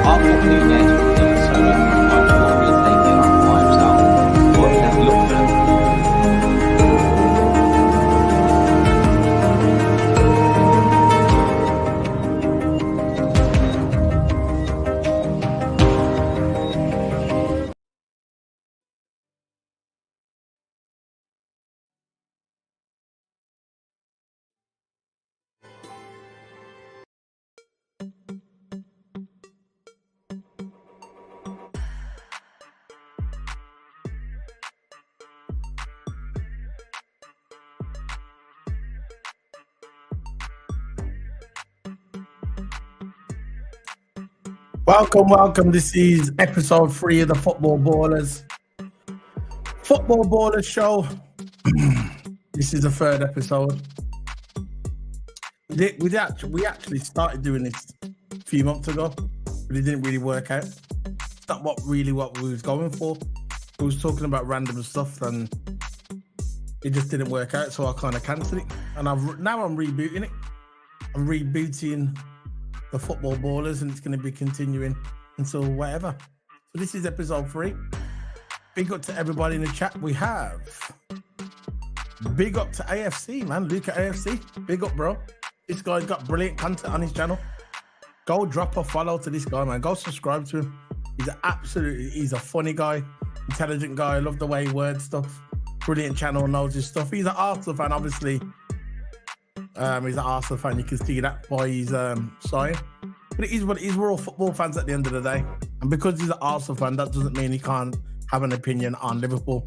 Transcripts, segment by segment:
are football games with them, so I'm sure he'll take it up by himself. But let's look for them. Welcome. This is episode 3 of the Football Ballers. Football Ballers show. This is the 3rd episode. We actually started doing this a few months ago, but it didn't really work out. It's not what we was going for. We was talking about random stuff and it just didn't work out, so I kind of cancelled it. And now I'm rebooting it. I'm rebooting the Football Ballers, and it's going to be continuing until whatever. So this is episode 3. Big up to everybody in the chat. We have big up to AFC, man. Luke at AFC. Big up, bro. This guy's got brilliant content on his channel. Go drop a follow to this guy, man. Go subscribe to him. He's a funny guy, intelligent guy. I love the way he words stuff. Brilliant channel, knows his stuff. He's an Arsenal fan, obviously. He's an Arsenal fan. You can see that by his sign. But it is what it is. We're all football fans at the end of the day. And because he's an Arsenal fan, that doesn't mean he can't have an opinion on Liverpool.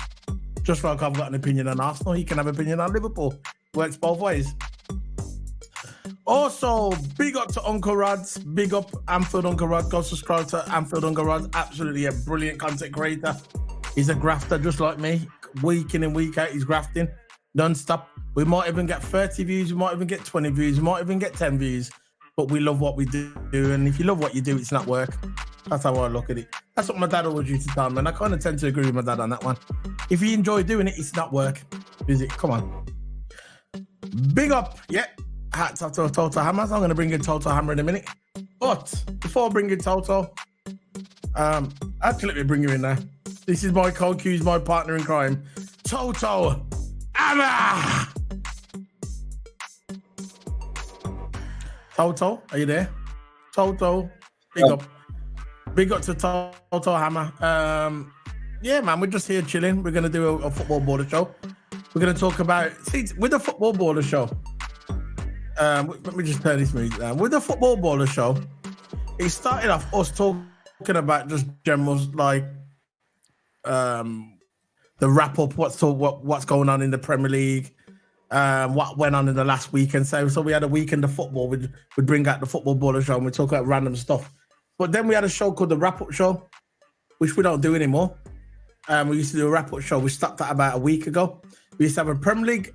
Just like I've got an opinion on Arsenal, he can have an opinion on Liverpool. Works both ways. Also, big up to Uncle Rods. Big up Anfield Uncle Rod. Go subscribe to Anfield Uncle Rod. Absolutely a brilliant content creator. He's a grafter just like me. Week in and week out, he's grafting non-stop. We might even get 30 views, we might even get 20 views, we might even get 10 views, but we love what we do, and if you love what you do, it's not work. That's how I look at it. That's what my dad always used to tell me, and I kind of tend to agree with my dad on that one. If you enjoy doing it, it's not work, is it? Come on. Big up, yeah. Hats off to Toto Hammer. So I'm going to bring in Toto Hammer in a minute. But before I bring in Toto, actually let me bring you in there. This is my co-Q's, my partner in crime, Toto Hammer. Toto, are you there? Toto, big up. Big up to Toto Hammer. Yeah, man, we're just here chilling. We're going to do a Football Baller show. We're going to talk about, with the Football Baller show, let me just turn this music down. With the Football Baller show, it started off us talking about just generals like the wrap up, what's going on in the Premier League, what went on in the last weekend. So we had a weekend of football. We'd bring out the Football Baller show and we'd talk about random stuff. But then we had a show called the Wrap Up Show, which we don't do anymore. We used to do a wrap up show. We stopped that about a week ago. We used to have a Premier League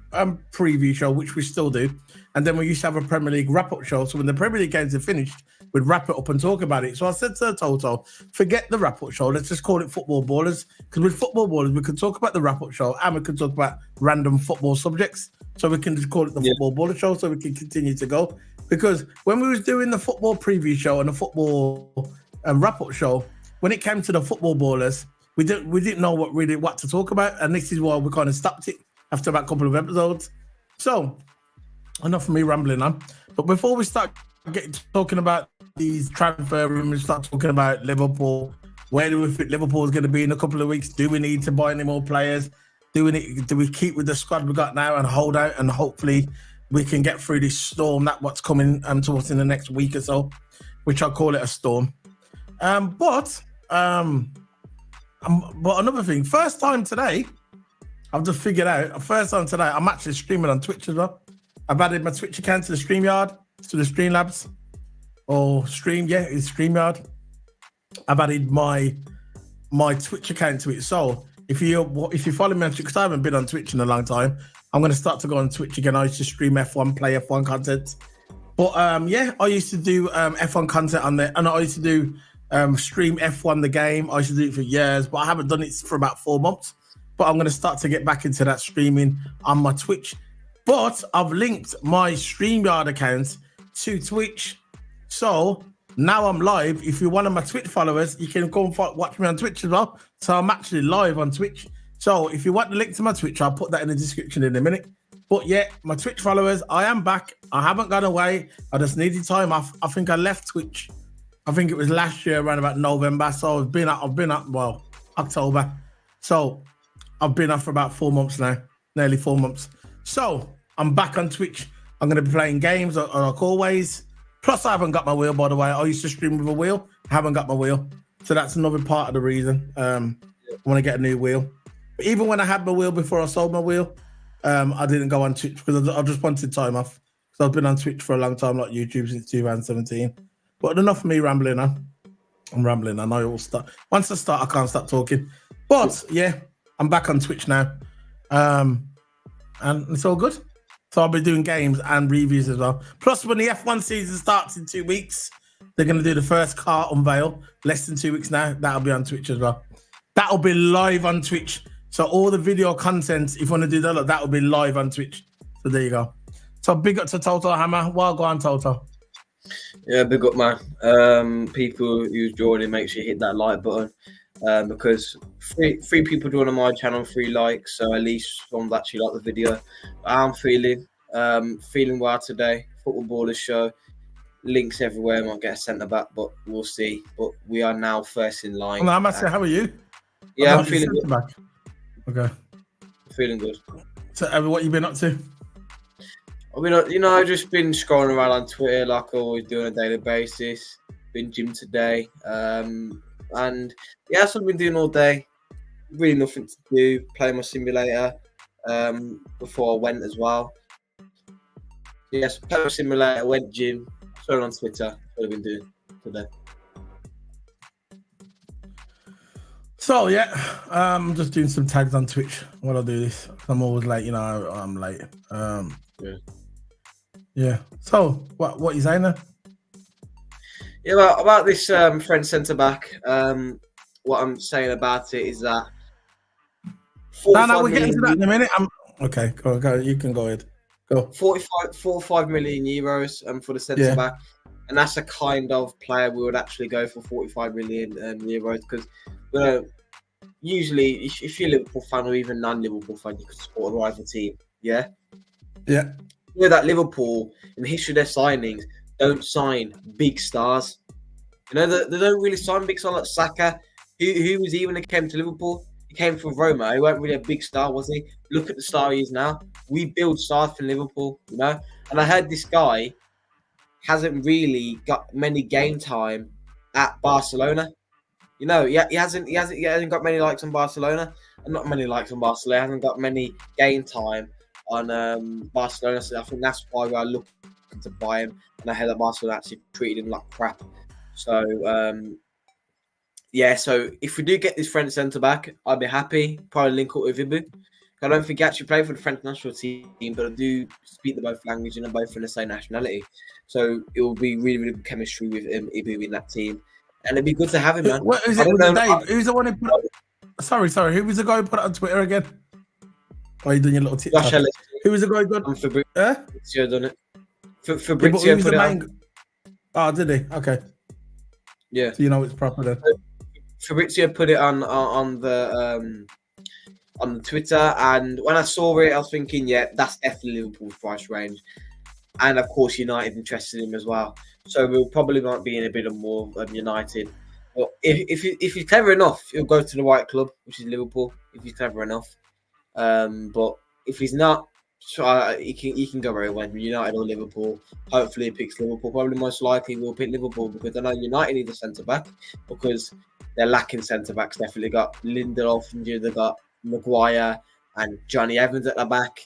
preview show, which we still do. And then we used to have a Premier League wrap up show. So when the Premier League games are finished, we'd wrap it up and talk about it. So I said to Toto, forget the wrap up show. Let's just call it Football Ballers. Because with Football Ballers, we could talk about the wrap up show and we could talk about random football subjects. So we can just call it the Football Baller show so we can continue to go. Because when we was doing the football preview show and the football wrap up show, when it came to the Football Ballers, we didn't know what to talk about, and this is why we kind of stopped it after about a couple of episodes. So, enough of me rambling on. But before we start talking about these transfer rumors, start talking about Liverpool, where do we think Liverpool is going to be in a couple of weeks? Do we need to buy any more players? Do we keep with the squad we got now and hold out, and hopefully we can get through this storm that what's coming to us in the next week or so, which I'll call it a storm. But another thing, first time today, I've just figured out, I'm actually streaming on Twitch as well. I've added my Twitch account to the StreamYard, to the Streamlabs, or it's StreamYard. I've added my Twitch account to it. So if you follow me on Twitch, because I haven't been on Twitch in a long time, I'm going to start to go on Twitch again. I used to stream F1, play F1 content. But I used to do F1 content on there, and I used to do stream F1 the game. I used to do it for years, but I haven't done it for about 4 months. But I'm going to start to get back into that streaming on my Twitch. But I've linked my StreamYard account to Twitch. So now I'm live. If you're one of my Twitch followers, you can go and watch me on Twitch as well. So I'm actually live on Twitch. So if you want the link to my Twitch, I'll put that in the description in a minute. But yeah, my Twitch followers, I am back. I haven't gone away. I just needed time off. I think I left Twitch. I think it was last year around about November. So I've been up, well, October. So I've been off for about 4 months now, nearly 4 months. So I'm back on Twitch. I'm going to be playing games like always. Plus, I haven't got my wheel, by the way. I used to stream with a wheel. I haven't got my wheel. So that's another part of the reason. I want to get a new wheel. But even when I had my wheel before I sold my wheel, I didn't go on Twitch because I just wanted time off. So I've been on Twitch for a long time, like YouTube, since 2017. But enough of me rambling on. I'm rambling. I know it will start. Once I start, I can't stop talking. But yeah, I'm back on Twitch now. And it's all good. So I'll be doing games and reviews as well. Plus, when the F1 season starts in 2 weeks, they're going to do the first car unveil. Less than 2 weeks now. That'll be on Twitch as well. That'll be live on Twitch. So all the video content, if you want to do that, that will be live on Twitch. So there you go. So big up to Toto Hammer. Well, go on, Toto. Yeah, big up, man. People who's joining, make sure you hit that like button. Because three people join on my channel, 3 likes, so at least someone's actually like the video. I'm feeling well today. Football Ballers show, links everywhere. Might get a centre back, but we'll see. But we are now first in line. Well, Master, how are you? Yeah, I'm feeling good. Back. Okay, I'm feeling good. So, what you been up to? I mean, I've just been scrolling around on Twitter like I always do on a daily basis. Been gym today. And yeah, that's what I've been doing all day. Really nothing to do. Playing my simulator before I went as well. Yes, played my simulator, went gym, saw it on Twitter. That's what I've been doing today. So yeah, I'm just doing some tags on Twitch while I do this. I'm always late, I'm late. Yeah. So what you saying there? Yeah, about this French centre back. What I'm saying about it is that. No, we're getting to that in a minute. Okay. Go. You can go ahead. Go. 45 million euros for the centre back, and that's the kind of player we would actually go for 45 million euros because usually if you're a Liverpool fan or even non-Liverpool fan, you could support a rival team. Yeah. Yeah. You know that Liverpool in the history of their signings don't sign big stars. They don't really sign big stars like Saka. Who was he when he came to Liverpool? He came from Roma. He wasn't really a big star, was he? Look at the star he is now. We build stars for Liverpool, And I heard this guy hasn't really got many game time at Barcelona. He hasn't got many likes on Barcelona. Not many likes on Barcelona. He hasn't got many game time on Barcelona. So I think that's why we are looking to buy him. And I heard that Barcelona actually treated him like crap. So, so if we do get this French centre-back, I'll be happy. Probably link up with Ibu. I don't think he actually played for the French national team, but I do speak the both language and they're both from the same nationality. So it will be really, really good chemistry with Ibu in that team. And it'd be good to have him, man. What is it? Dave? Who's the one who put up? Sorry. Who was the guy who put it on Twitter again? Are you doing your little TikTok? Who was the guy who done? Fabrizio done it. Fabrizio put it on. Oh, did he? Okay. Yeah. So it's proper then. Fabrizio put it on the Twitter, and when I saw it, I was thinking, yeah, that's definitely Liverpool's price range, and of course United interested in him as well. So we'll probably might be in a bit of more United. But if he's clever enough, he'll go to the right club, which is Liverpool. If he's clever enough, but if he's not, he can go very well. United or Liverpool. Hopefully he picks Liverpool. Probably most likely we'll pick Liverpool because I know United need a centre back because they're lacking centre backs. Definitely got Lindelof and they've got Maguire and Johnny Evans at the back.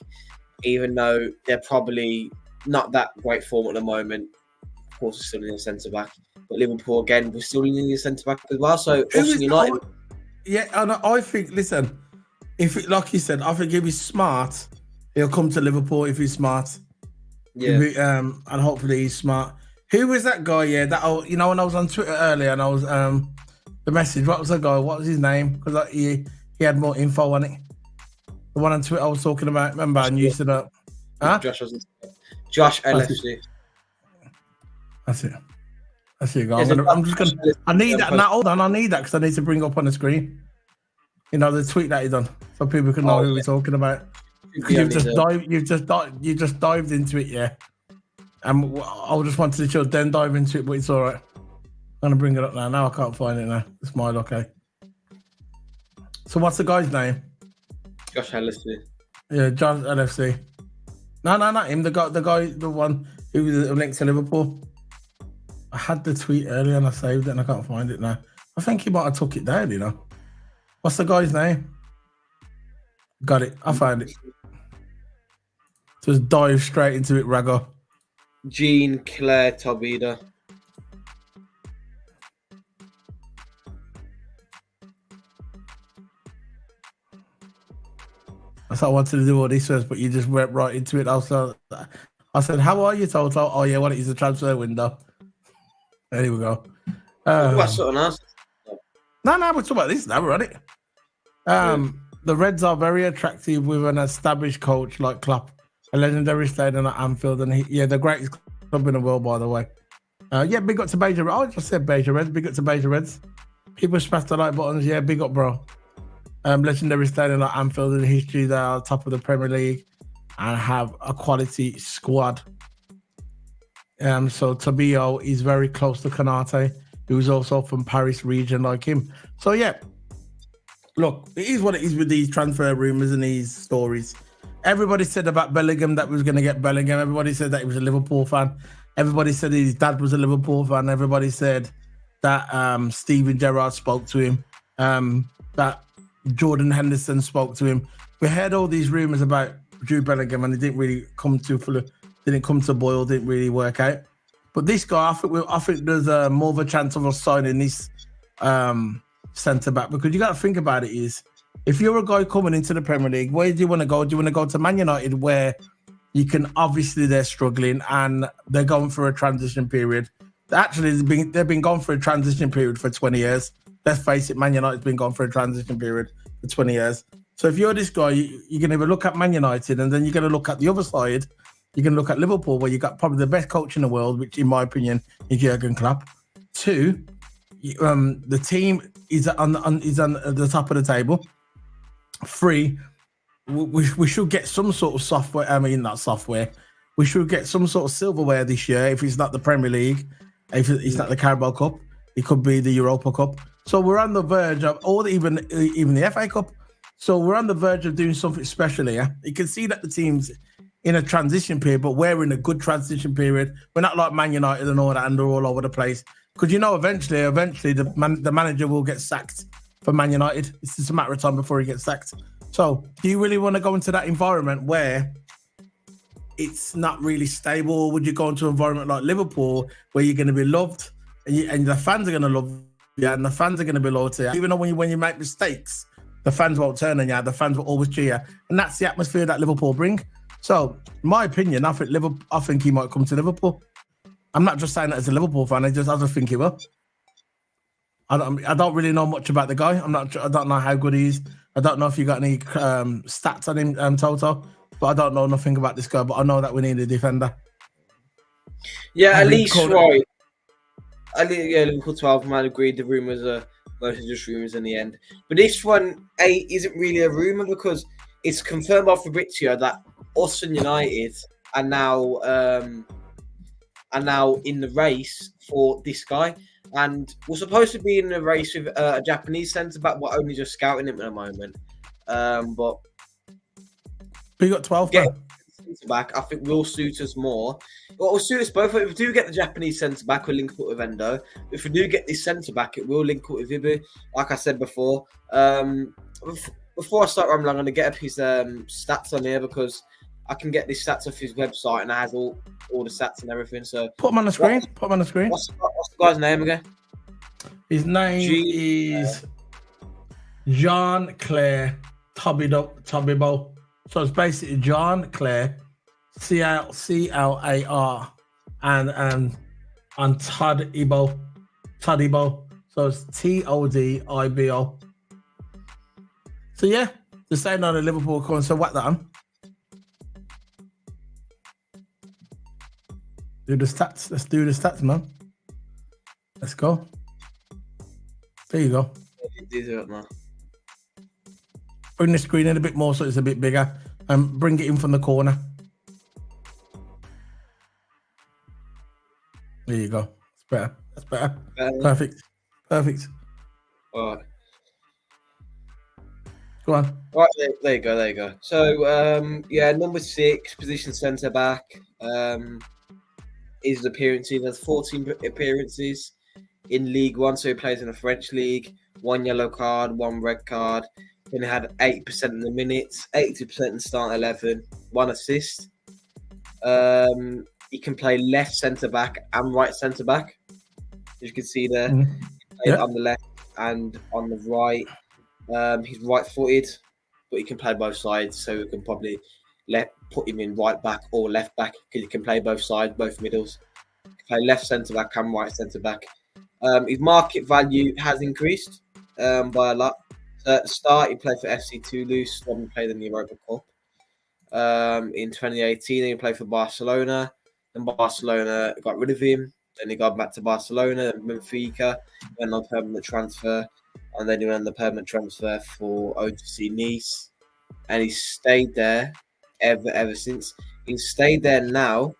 Even though they're probably not that great form at the moment, of course, we're still in a centre back. But Liverpool again, we're still in a centre back as well. So United. Yeah, and I think. Listen, like you said, I think if he's smart, he'll come to Liverpool if he's smart. Yeah. And hopefully he's smart. Who was that guy? Yeah, when I was on Twitter earlier and I was the message. What was the guy? What was his name? Because he had more info on it. The one on Twitter I was talking about. Remember? And you said that. Huh? Josh LFC. That's it. There you go. There's I'm just gonna. I need that post- now. Hold on, I need that because I need to bring up on the screen. You know the tweet that he done, so people can know who we're talking about. Because you just dived into it, yeah. And I just wanted to then dive into it, but it's all right. I'm gonna bring it up now. Now I can't find it now. It's my okay. So what's the guy's name? Josh Hellesby. Yeah, John LFC. No, not him. The one who was linked to Liverpool. I had the tweet earlier and I saved it and I can't find it now. I think he might have took it down, you know. What's the guy's name? Got it. I found it. Just dive straight into it, Rago. Jean Claire Tobida. I thought I wanted to do all this first, but you just went right into it. I said, how are you, Toto? Oh, yeah, well, it is a transfer window. There we go. What's something else? No, we're talking about this now. We're on it. The Reds are very attractive with an established coach like Klopp, a legendary stadium at Anfield, and the greatest club in the world, by the way. Big up to Beja. I just said Beja Reds. Big up to Beja Reds. People smash the like buttons. Yeah, big up, bro. Legendary stadium like Anfield in the history. They are top of the Premier League and have a quality squad. So Tabio is very close to Kanate, who's also from Paris region like him. So yeah, look, it is what it is with these transfer rumours and these stories. Everybody said about Bellingham that we was going to get Bellingham. Everybody said that he was a Liverpool fan. Everybody said his dad was a Liverpool fan. Everybody said that Steven Gerrard spoke to him, that Jordan Henderson spoke to him. We heard all these rumours about Jude Bellingham and it didn't really come to boil, didn't really work out. But this guy, I think there's more of a chance of us signing this centre back, because you got to think about it is, if you're a guy coming into the Premier League, where do you want to go? Do you want to go to Man United, where you can obviously they're struggling and they're going for a transition period? Actually, they've been going for a transition period for 20 years. Let's face it, Man United's been going for a transition period for 20 years. So if you're this guy, you're going to look at Man United, and then you're going to look at the other side. You're going to look at Liverpool, where you got probably the best coach in the world, which in my opinion is Jurgen Klopp. 2, the team is on the top of the table. 3, we should get some sort of software. I mean, not software. We should get some sort of silverware this year. If it's not the Premier League, if it's not the Carabao Cup, it could be the Europa Cup. So we're on the verge of, or even the FA Cup. So we're on the verge of doing something special here. You can see that the team's in a transition period, but we're in a good transition period. We're not like Man United and all that, and they're all over the place. Because eventually, the manager will get sacked for Man United. It's just a matter of time before he gets sacked. So, do you really want to go into that environment where it's not really stable? Or would you go into an environment like Liverpool, where you're going to be loved, and the fans are going to love you, and the fans are going to be loyal to you? Even though when you make mistakes, the fans won't turn on you. The fans will always cheer you, and that's the atmosphere that Liverpool bring. So, in my opinion, I think he might come to Liverpool. I'm not just saying that as a Liverpool fan. I just think he will. I don't really know much about the guy. I don't know how good he is. I don't know if you got any stats on him, Toto. But I don't know nothing about this guy. But I know that we need a defender. Yeah, at least right. Liverpool 12 man agreed. The rumours are mostly just rumours in the end. But this one isn't really a rumour, because it's confirmed by Fabrizio that us and United are now in the race for this guy, and we're supposed to be in the race with a Japanese centre back. We're only just scouting him at the moment, but we got 12 centre back. I think will suit us more. Well, it will suit us both. If we do get the Japanese centre back, we'll link up with Endo. If we do get this centre back, it will link up with Ibu. Like I said before, before I start rambling, I'm going to get up his stats on here, because I can get these stats off his website, and it has all the stats and everything. So put them on the screen. What's the guy's name again? His name is Jean-Claire Todibo. So it's basically John Claire, CLAR, and Todibo. So it's TODIBO. So yeah, the same on the Liverpool coin. So whack that on. Do the stats. Let's do the stats, man. Let's go. There you go. Do it now. Bring the screen in a bit more so it's a bit bigger. And bring it in from the corner. There you go. That's better. That's better. Perfect. Perfect. All right. Go on. Right, there you go. So, number 6, position centre back. His appearances, he has 14 appearances in League One, so he plays in the French league. 1 yellow card, 1 red card. Then he had 80% in the minutes, 82% in start 11, 1 assist. He can play left centre back and right centre back. As you can see there, he played on the left and on the right. He's right-footed, but he can play both sides, so we can probably put him in right back or left back because he can play both sides, both middles. He can play left centre back and right centre back. His market value has increased by a lot. So at the start, he played for FC Toulouse when he played in the Europa Cup. In 2018, he played for Barcelona, and Barcelona got rid of him. Then he got back to Barcelona and Benfica, went on permanent transfer. And then he went on the permanent transfer for OGC Nice. And he's stayed there ever since. He's stayed there now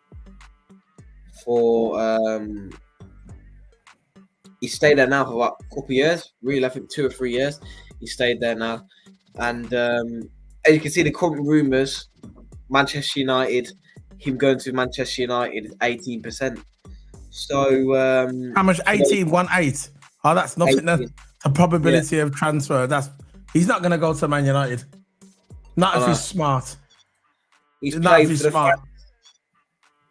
for about a couple of years. Really, I think 2 or 3 years. He stayed there now. And as you can see, the current rumours, Manchester United, him going to Manchester United is 18%. So how much? 18, 1-8. Oh, that's nothing. 18. The probability of transfer. He's not going to go to Man United. Not if he's smart. He's not if he's smart.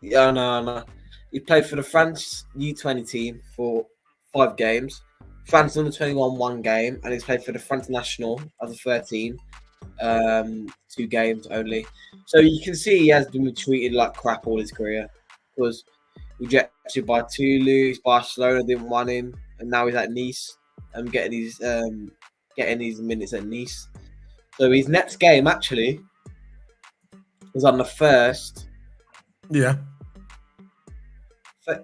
No. He played for the France U20 team for 5 games. France under 21 1 game, and he's played for the France national as a 13. 2 games only. So you can see he has been treated like crap all his career. Was rejected by Toulouse, Barcelona didn't want him, and now he's at Nice. Getting his minutes at Nice. So his next game actually is on the 1st. Yeah.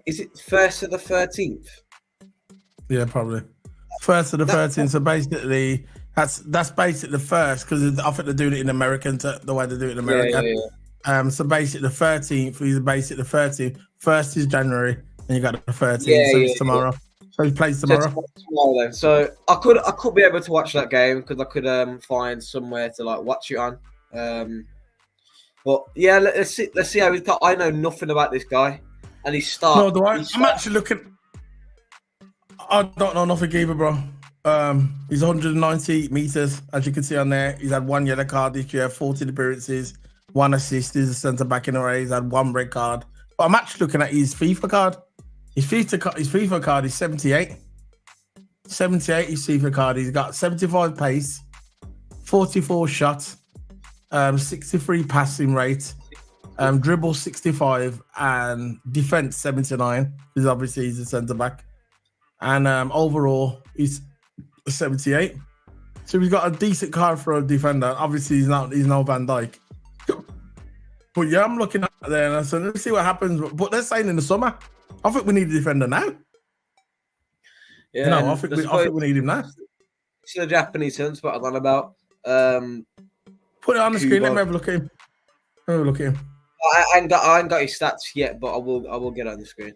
Is it 1st to the 13th? Yeah, probably. 1st to the 13th. So basically, that's basically the 1st because I think they're doing it in American the way they do it in America. Yeah. So basically the 13th is basically the 13th. 1st is January, and you got the 13th. So it's tomorrow. Yeah. So he plays tomorrow. Then. So I could be able to watch that game because I could find somewhere to watch it on. But yeah, let's see how he's got. I know nothing about this guy, and he starts. No, I'm actually looking. I don't know nothing either, bro. He's 190 meters, as you can see on there. He's had 1 yellow card this year, 14 appearances, 1 assist. He's a centre back in a race. He's had 1 red card. But I'm actually looking at his FIFA card. His FIFA card is 78. 78 his FIFA card. He's got 75 pace, 44 shots, 63 passing rate, dribble 65, and defense 79. Because obviously he's a centre back. And overall, he's 78. So he's got a decent card for a defender. Obviously, he's no Van Dijk. But yeah, I'm looking at there and I said, let's see what happens. But they're saying in the summer, I think we need a defender now. Yeah, I think we need him now. It's the Japanese sense, what I'm on about. Put it on the screen. Let me have a look at him. I ain't got his stats yet, but I will get on the screen.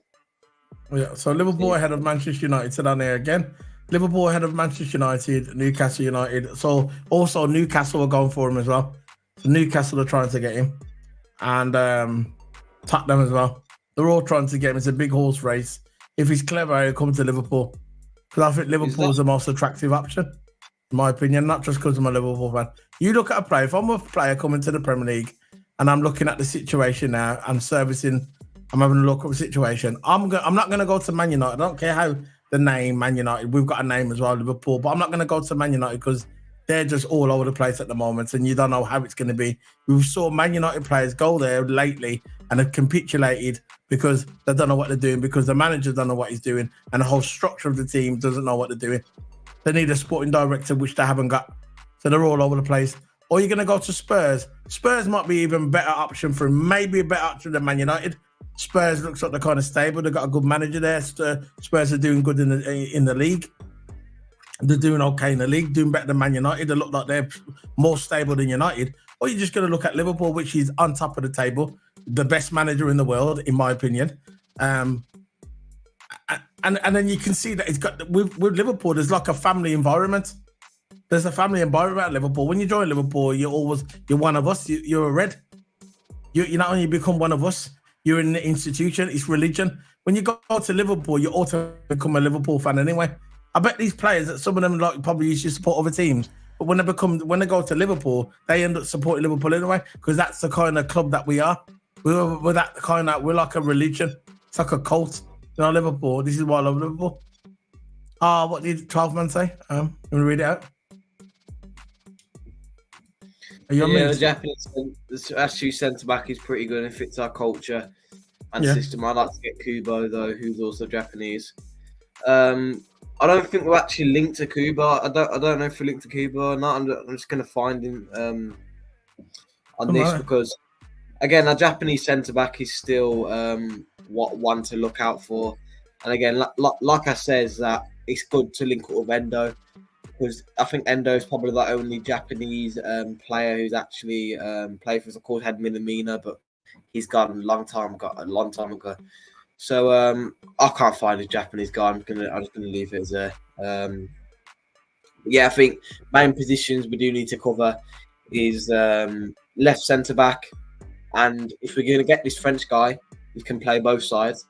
Yeah, so Liverpool ahead of Manchester United. So down there again. Liverpool ahead of Manchester United, Newcastle United. So also Newcastle are going for him as well. So Newcastle are trying to get him. And Tottenham as well. They're all trying to get him. It's a big horse race. If he's clever, he'll come to Liverpool. Because I think Liverpool is the most attractive option, in my opinion, not just because I'm a Liverpool fan. You look at a player, if I'm a player coming to the Premier League and I'm looking at the situation now, I'm having a look at the situation. I'm not going to go to Man United. I don't care how the name Man United. We've got a name as well, Liverpool. But I'm not going to go to Man United because they're just all over the place at the moment, and you don't know how it's going to be. We saw Man United players go there lately and have capitulated because they don't know what they're doing, because the manager don't know what he's doing, and the whole structure of the team doesn't know what they're doing. They need a sporting director, which they haven't got. So they're all over the place. Or you're going to go to Spurs. Spurs might be even better option for him, maybe a better option than Man United. Spurs looks like they're kind of stable. They've got a good manager there. Spurs are doing good in the league. They're doing okay in the league, doing better than Man United. They look like they're more stable than United. Or you're just going to look at Liverpool, which is on top of the table, the best manager in the world, in my opinion. And then you can see that it's got with Liverpool, there's like a family environment. There's a family environment at Liverpool. When you join Liverpool, you're one of us. You're a Red. You not only become one of us, you're in the institution. It's religion. When you go to Liverpool, you automatically become a Liverpool fan anyway. I bet these players that some of them like probably used to support other teams, but when they go to Liverpool, they end up supporting Liverpool anyway because that's the kind of club that we are. We're like a religion. It's like a cult. You know, Liverpool. This is why I love Liverpool. What did 12 man say? You want to read it out? The Japanese Asu centre back is pretty good and fits our culture and system. I'd like to get Kubo though, who's also Japanese. I don't think we're actually linked to Kubo. I don't know if we're linked to Kubo or not. I'm just going to find him on this because again, our Japanese centre back is still one to look out for. And again, like I says, that it's good to link up with Endo. Because I think Endo is probably the only Japanese player who's actually played for us. Of course, had Minamino, but he's gone a long time ago. So I can't find a Japanese guy. I'm just gonna leave it as there. I think main positions we do need to cover is left centre back, and if we're gonna get this French guy, he can play both sides.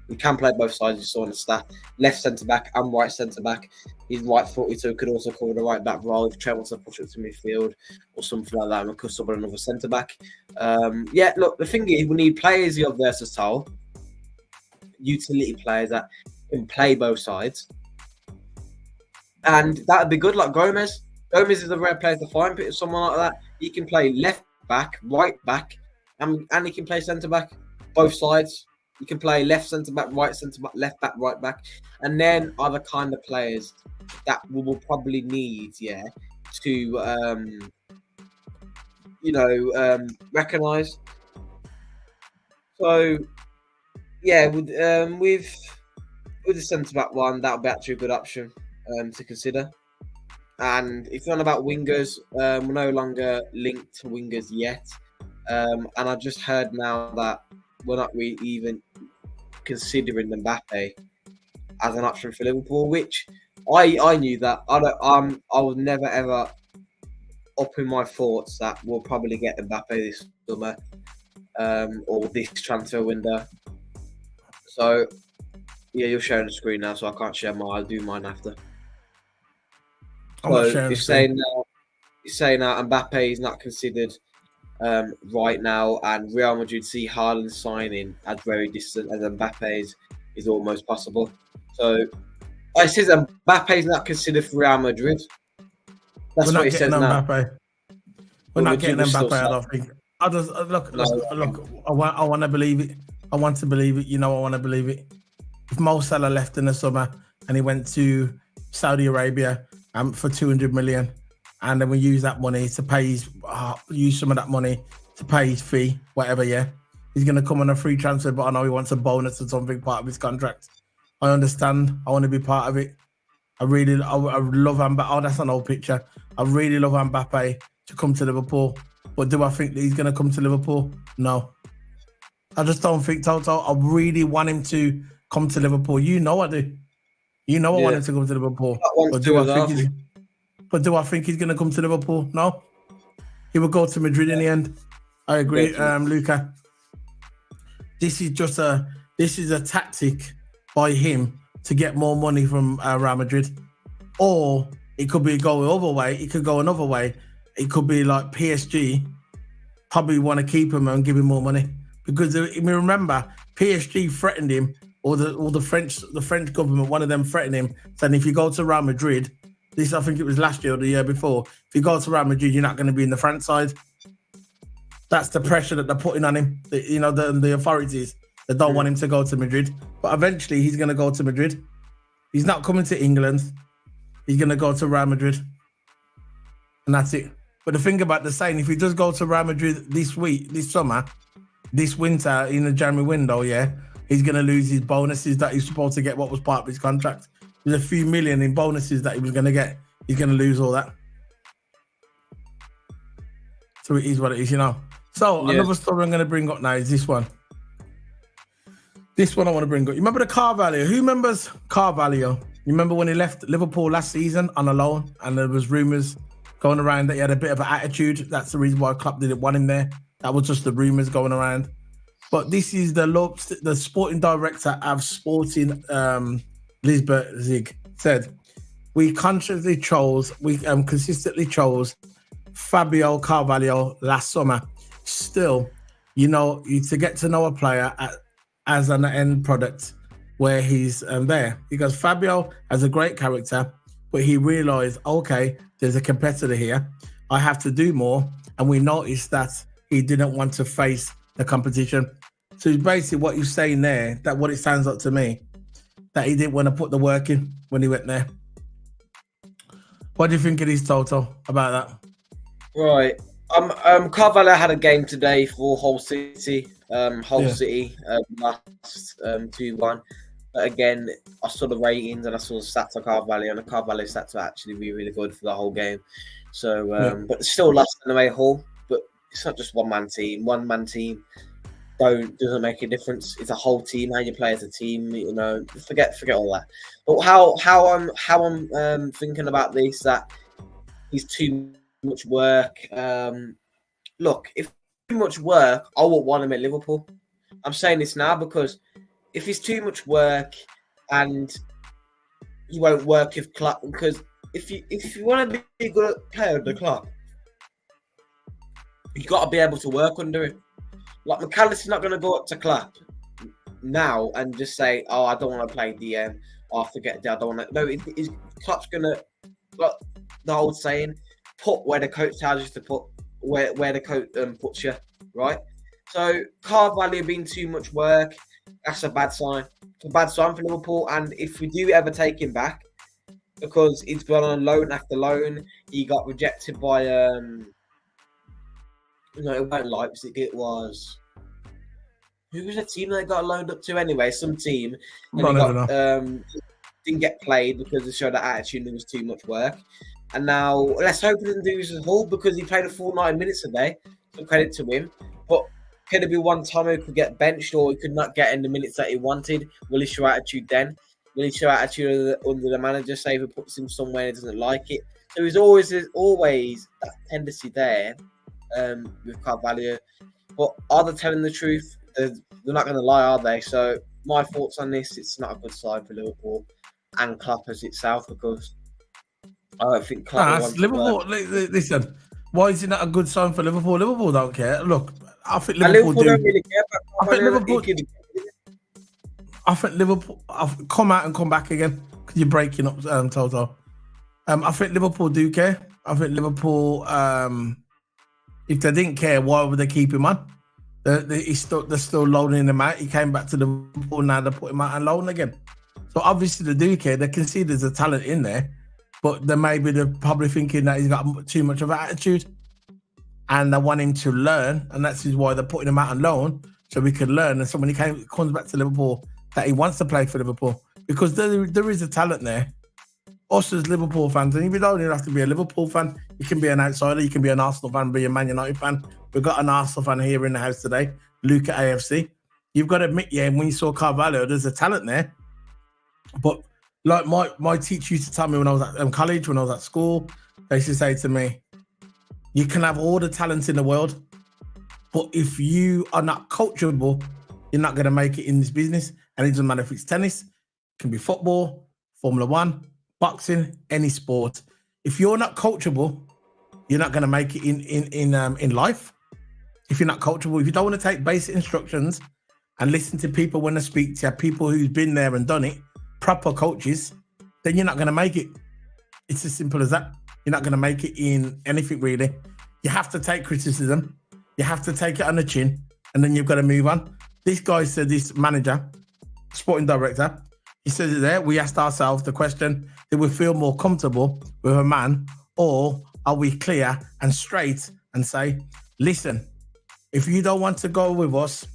We can play both sides, you saw on the stat. Left centre-back and right centre-back. He's right-footed, so he could also cover the right-back role if Trent wants to push up to midfield or something like that, and we could sub on another centre-back. Look, the thing is, we need players who are versatile, utility players that can play both sides. And that would be good, like Gomez. Gomez is a rare player to find, but someone like that, he can play left-back, right-back, and he can play centre-back, both sides. You can play left centre-back, right centre-back, left-back, right-back. And then other kind of players that we will probably need, to, recognise. So, with the centre-back one, that would be actually a good option to consider. And if you're on about wingers, we're no longer linked to wingers yet. And I just heard now that we're not really even considering Mbappe as an option for Liverpool, which I knew that. I was never ever up in my thoughts that we'll probably get Mbappe this summer or this transfer window. So you're sharing the screen now, so I can't share mine. I'll do mine after. You're saying now Mbappe is not considered right now, and Real Madrid see Haaland signing as very distant as Mbappe is almost possible. So it says Mbappe is not considered for Real Madrid. That's what he says now. We're not getting Mbappe, I don't think. I just look. I want to believe it. I want to believe it. I want to believe it. If Mo Salah left in the summer and he went to Saudi Arabia for 200 million, and then we use that money to pay use some of that money to pay his fee, whatever. He's going to come on a free transfer, but I know he wants a bonus or something part of his contract. I understand. I want to be part of it. I love Mbappe. Oh, that's an old picture. I really love Mbappe to come to Liverpool. But do I think that he's going to come to Liverpool? No. I just don't think, Toto. I really want him to come to Liverpool. I do. I want him to come to Liverpool. But do I think he's going to come to Liverpool? No. He will go to Madrid in the end. I agree, Luca. This is a tactic by him to get more money from Real Madrid. Or it could be go the other way. It could go another way. It could be like PSG probably want to keep him and give him more money. Because remember, PSG threatened him, or the French government, one of them threatened him, saying if you go to Real Madrid, this I think it was last year or the year before, if you go to Real Madrid, you're not going to be in the France side. That's the pressure that they're putting on him. The authorities, they don't want him to go to Madrid. But eventually he's going to go to Madrid. He's not coming to England. He's going to go to Real Madrid. And that's it. But the thing about the saying, if he does go to Real Madrid this summer, this winter in the January window, yeah, he's going to lose his bonuses that he's supposed to get, what was part of his contract. There's a few million in bonuses that he was going to get. He's going to lose all that. So it is what it is, you know. So another story I'm going to bring up now is this one. This one I want to bring up. You remember the Carvalho? Who remembers Carvalho? You remember when he left Liverpool last season on a loan and there was rumours going around that he had a bit of an attitude. That's the reason why Klopp didn't want him there. That was just the rumours going around. But this is the sporting director of Sporting Lisbon Zig said, we consistently chose Fabio Carvalho last summer. Still, you know, to get to know a player as an end product where he's there. Because Fabio has a great character, but he realised, okay, there's a competitor here. I have to do more. And we noticed that he didn't want to face the competition. So basically what you're saying there, that what it sounds like to me, that he didn't want to put the work in when he went there. What do you think it is, Toto, about that? Right. Carvalho had a game today for Hull City. City lost 2-1. But again, I saw the ratings and I saw the stats of Carvalho, and the Carvalho stats are actually really good for the whole game. So, but still lost anyway, Hull. But it's not just one man team. One man team doesn't make a difference. It's a whole team. How you play as a team, you know. Forget all that. But how I'm thinking about this, that he's too much work. Look, if too much work, I won't want him at Liverpool. I'm saying this now because if he's too much work and he won't work with Klopp, because if you want to be a good player under Klopp, you got to be able to work under him. Like McAllister's not going to go up to Klopp now and just say, "Oh, I don't want to play DM. Oh, forget that. I don't want to." No, Klopp's going to, like the old saying, put where the coach tells you to put, where the coach puts you, right? So Carvalho being too much work, that's a bad sign. It's a bad sign for Liverpool. And if we do ever take him back, because he's gone on loan after loan, he got rejected by no, it wasn't Leipzig. It was, who was the team they got loaned up to anyway? Some team, and he got didn't get played because they showed that attitude and it was too much work. And now let's hope he doesn't do this at all, because he played a full 90 minutes a day. So credit to him. But could it be one time he could get benched, or he could not get in the minutes that he wanted? Will he show attitude then? Will he show attitude under the manager, say if he puts him somewhere and he doesn't like it? So there's always that tendency there with Carvalho. But are they telling the truth? They're not going to lie, are they? So my thoughts on this, it's not a good side for Liverpool and Klopp as itself, because I don't think Klopp wants Liverpool. Listen, why is it not a good sign for Liverpool? Liverpool don't care. Look, I think Liverpool don't really care. I think Liverpool. Come out and come back again, because you're breaking up, Toto. I think Liverpool do care. I think Liverpool, if they didn't care, why would they keep him on? They're still loaning him out. He came back to Liverpool, now they put him out on loan again. So obviously they do care. They can see there's a talent in there, but they're probably thinking that he's got too much of an attitude, and they want him to learn, and that's why they're putting him out on loan, so we can learn. And so when he comes back to Liverpool, that he wants to play for Liverpool, because there is a talent there. Us as Liverpool fans, and you don't even have to be a Liverpool fan. You can be an outsider. You can be an Arsenal fan, be a Man United fan. We've got an Arsenal fan here in the house today, Luke at AFC. You've got to admit, when you saw Carvalho, there's a talent there. But like my teacher used to tell me when I was at college, when I was at school, they used to say to me, you can have all the talent in the world, but if you are not coachable, you're not going to make it in this business. And it doesn't matter if it's tennis, it can be football, Formula One, boxing, any sport. If you're not coachable, you're not going to make it in life. If you're not coachable, if you don't want to take basic instructions and listen to people when they speak to you, people who's been there and done it, proper coaches, then you're not going to make it. It's as simple as that. You're not going to make it in anything, really. You have to take criticism. You have to take it on the chin, and then you've got to move on. This guy said, this manager, sporting director, he says it there, we asked ourselves the question, do we feel more comfortable with a man, or are we clear and straight and say, listen, if you don't want to go with us,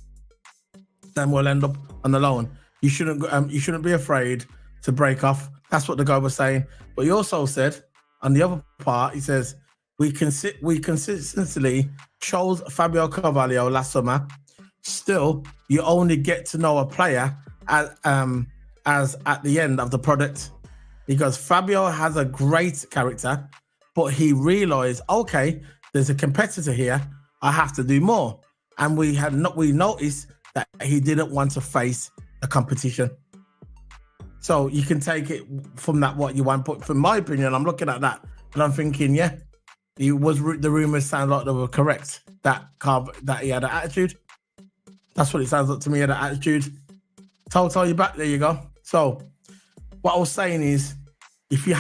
then we'll end up on the loan. You shouldn't be afraid to break off. That's what the guy was saying. But he also said on the other part, he says we consistently chose Fabio Carvalho last summer. Still, you only get to know a player as at the end of the product. Because Fabio has a great character, but he realized, okay, there's a competitor here. I have to do more. And we noticed that he didn't want to face a competition. So you can take it from that what you want. But from my opinion, I'm looking at that and I'm thinking, yeah, the rumors sound like they were correct. That he had an attitude. That's what it sounds like to me, he had an attitude. Toto, you back, there you go. So what I was saying is, if you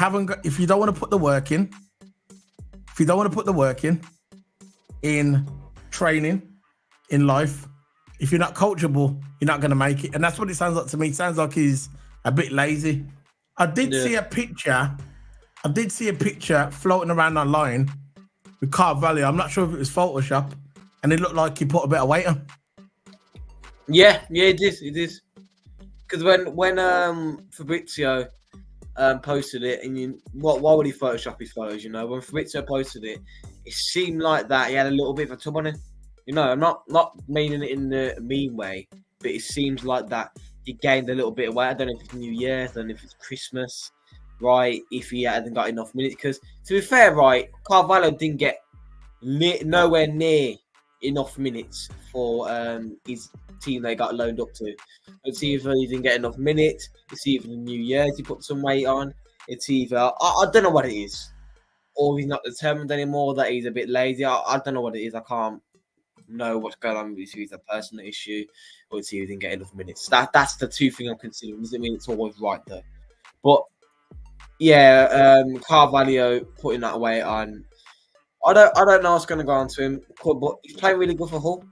don't want to put the work in, in training, in life, if you're not coachable, you're not going to make it. And that's what it sounds like to me. It sounds like he's a bit lazy. I did see a picture floating around online with Carvalho. I'm not sure if it was Photoshop, and it looked like he put a bit of weight on. Yeah, it is. Because when Fabrizio posted it, and why would he Photoshop his photos? You know, when Fabrizio posted it, it seemed like that he had a little bit of a tub on him. You know, I'm not meaning it in the mean way, but it seems like that he gained a little bit of weight. I don't know if it's New Year, I don't know if it's Christmas, right? If he hadn't got enough minutes, because to be fair, right, Carvalho didn't get nowhere near enough minutes for his team they got loaned up to. It's either he didn't get enough minutes, it's either the New Year's he put some weight on, it's either I don't know what it is, or he's not determined anymore, that he's a bit lazy. I don't know what it is. I can't know what's going on with his. It's a personal issue, or it's either he didn't get enough minutes. That's the two things I'm considering. Doesn't mean it's always right though. But yeah, Carvalho putting that weight on. I don't know what's going to go on to him, but he's playing really good for Hull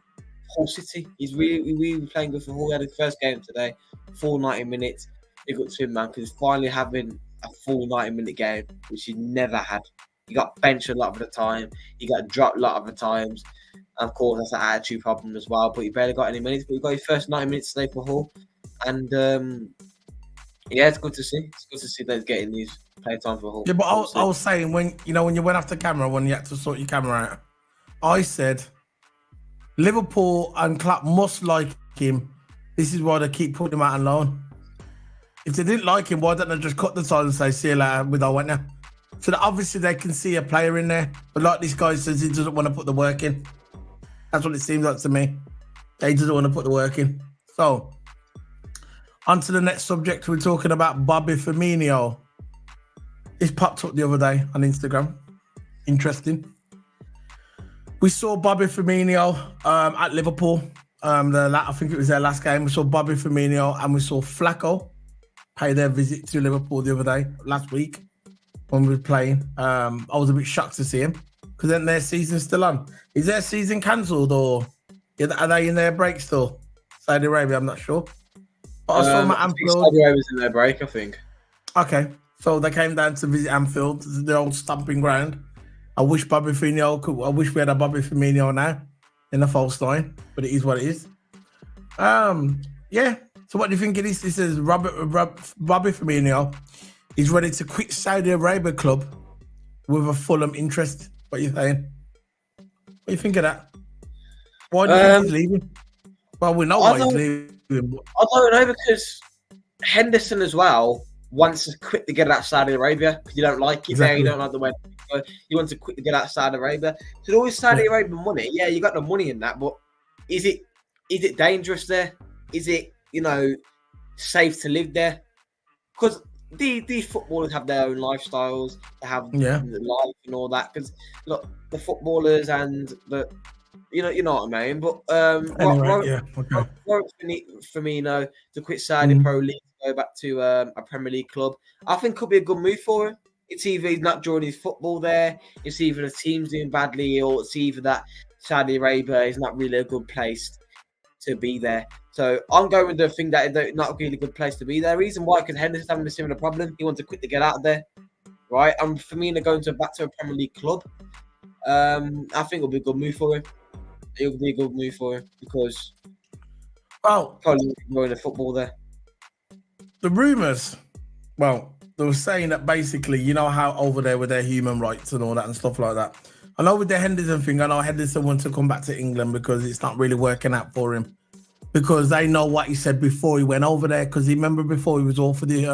City. He's really playing good for Hull. He had his first game today, full 90 minutes. Big up to him, man, because he's finally having a full 90-minute game, which he never had. He got benched a lot of the time. He got dropped a lot of the times. And of course, that's an attitude problem as well. But he barely got any minutes. But he got his first 90 minutes today for Hull. And yeah, it's good to see. It's good to see that he's getting these play time for Hull. Yeah, but I was saying, when you went off the camera, when you had to sort your camera out, I said Liverpool and Klopp must like him. This is why they keep putting him out on loan. If they didn't like him, why don't they just cut the time and say, see you later, we don't want you? So that obviously they can see a player in there. But like this guy says, he doesn't want to put the work in. That's what it seems like to me. He doesn't want to put the work in. So, on to the next subject. We're talking about Bobby Firmino. This popped up the other day on Instagram. Interesting. We saw Bobby Firmino at Liverpool. I think it was their last game. We saw Bobby Firmino and we saw Flacco pay their visit to Liverpool the other day, last week, when we were playing. I was a bit shocked to see him, because then their season's still on. Is their season cancelled, or are they in their break still? Saudi Arabia, I'm not sure. But I saw Anfield. Saudi Arabia's in their break, I think. Okay, so they came down to visit Anfield, the old stomping ground. I wish we had a Bobby Firmino now in the false line, but it is what it is. Yeah. So what do you think it is? This is Bobby Firmino is ready to quit Saudi Arabia club with a Fulham interest. What are you saying? What do you think of that? Why do you think he's leaving? Well, we know why he's leaving. I don't know, because Henderson as well wants to quit to get out of Saudi Arabia because you don't like it there, you don't like the way you want to quit to get out of Saudi Arabia. So always Saudi Arabian money. Yeah, you got the money in that, but is it dangerous there? Is it, safe to live there? Because these footballers have their own lifestyles, they have life and all that. Because look, the footballers and the you know what I mean. But Firmino to quit Saudi Pro League, go back to a Premier League club, I think could be a good move for him. It's either he's not enjoying his football there, it's either the team's doing badly, or it's either that Saudi Arabia is not really a good place to be there. So I'm going with the thing that it's not a really good place to be there. Reason why, because Henderson's having a similar problem. He wants to quit to get out of there, right? And Firmino going back to a Premier League club, I think it'll be a good move for him. it'll be a good move for him because Well, probably enjoying the football there. the rumours, well, they were saying that basically, you know how over there with their human rights and all that and stuff like that. I know with the Henderson thing, I know Henderson wants to come back to England because it's not really working out for him. Because they know what he said before he went over there. Because he remember before he was all for the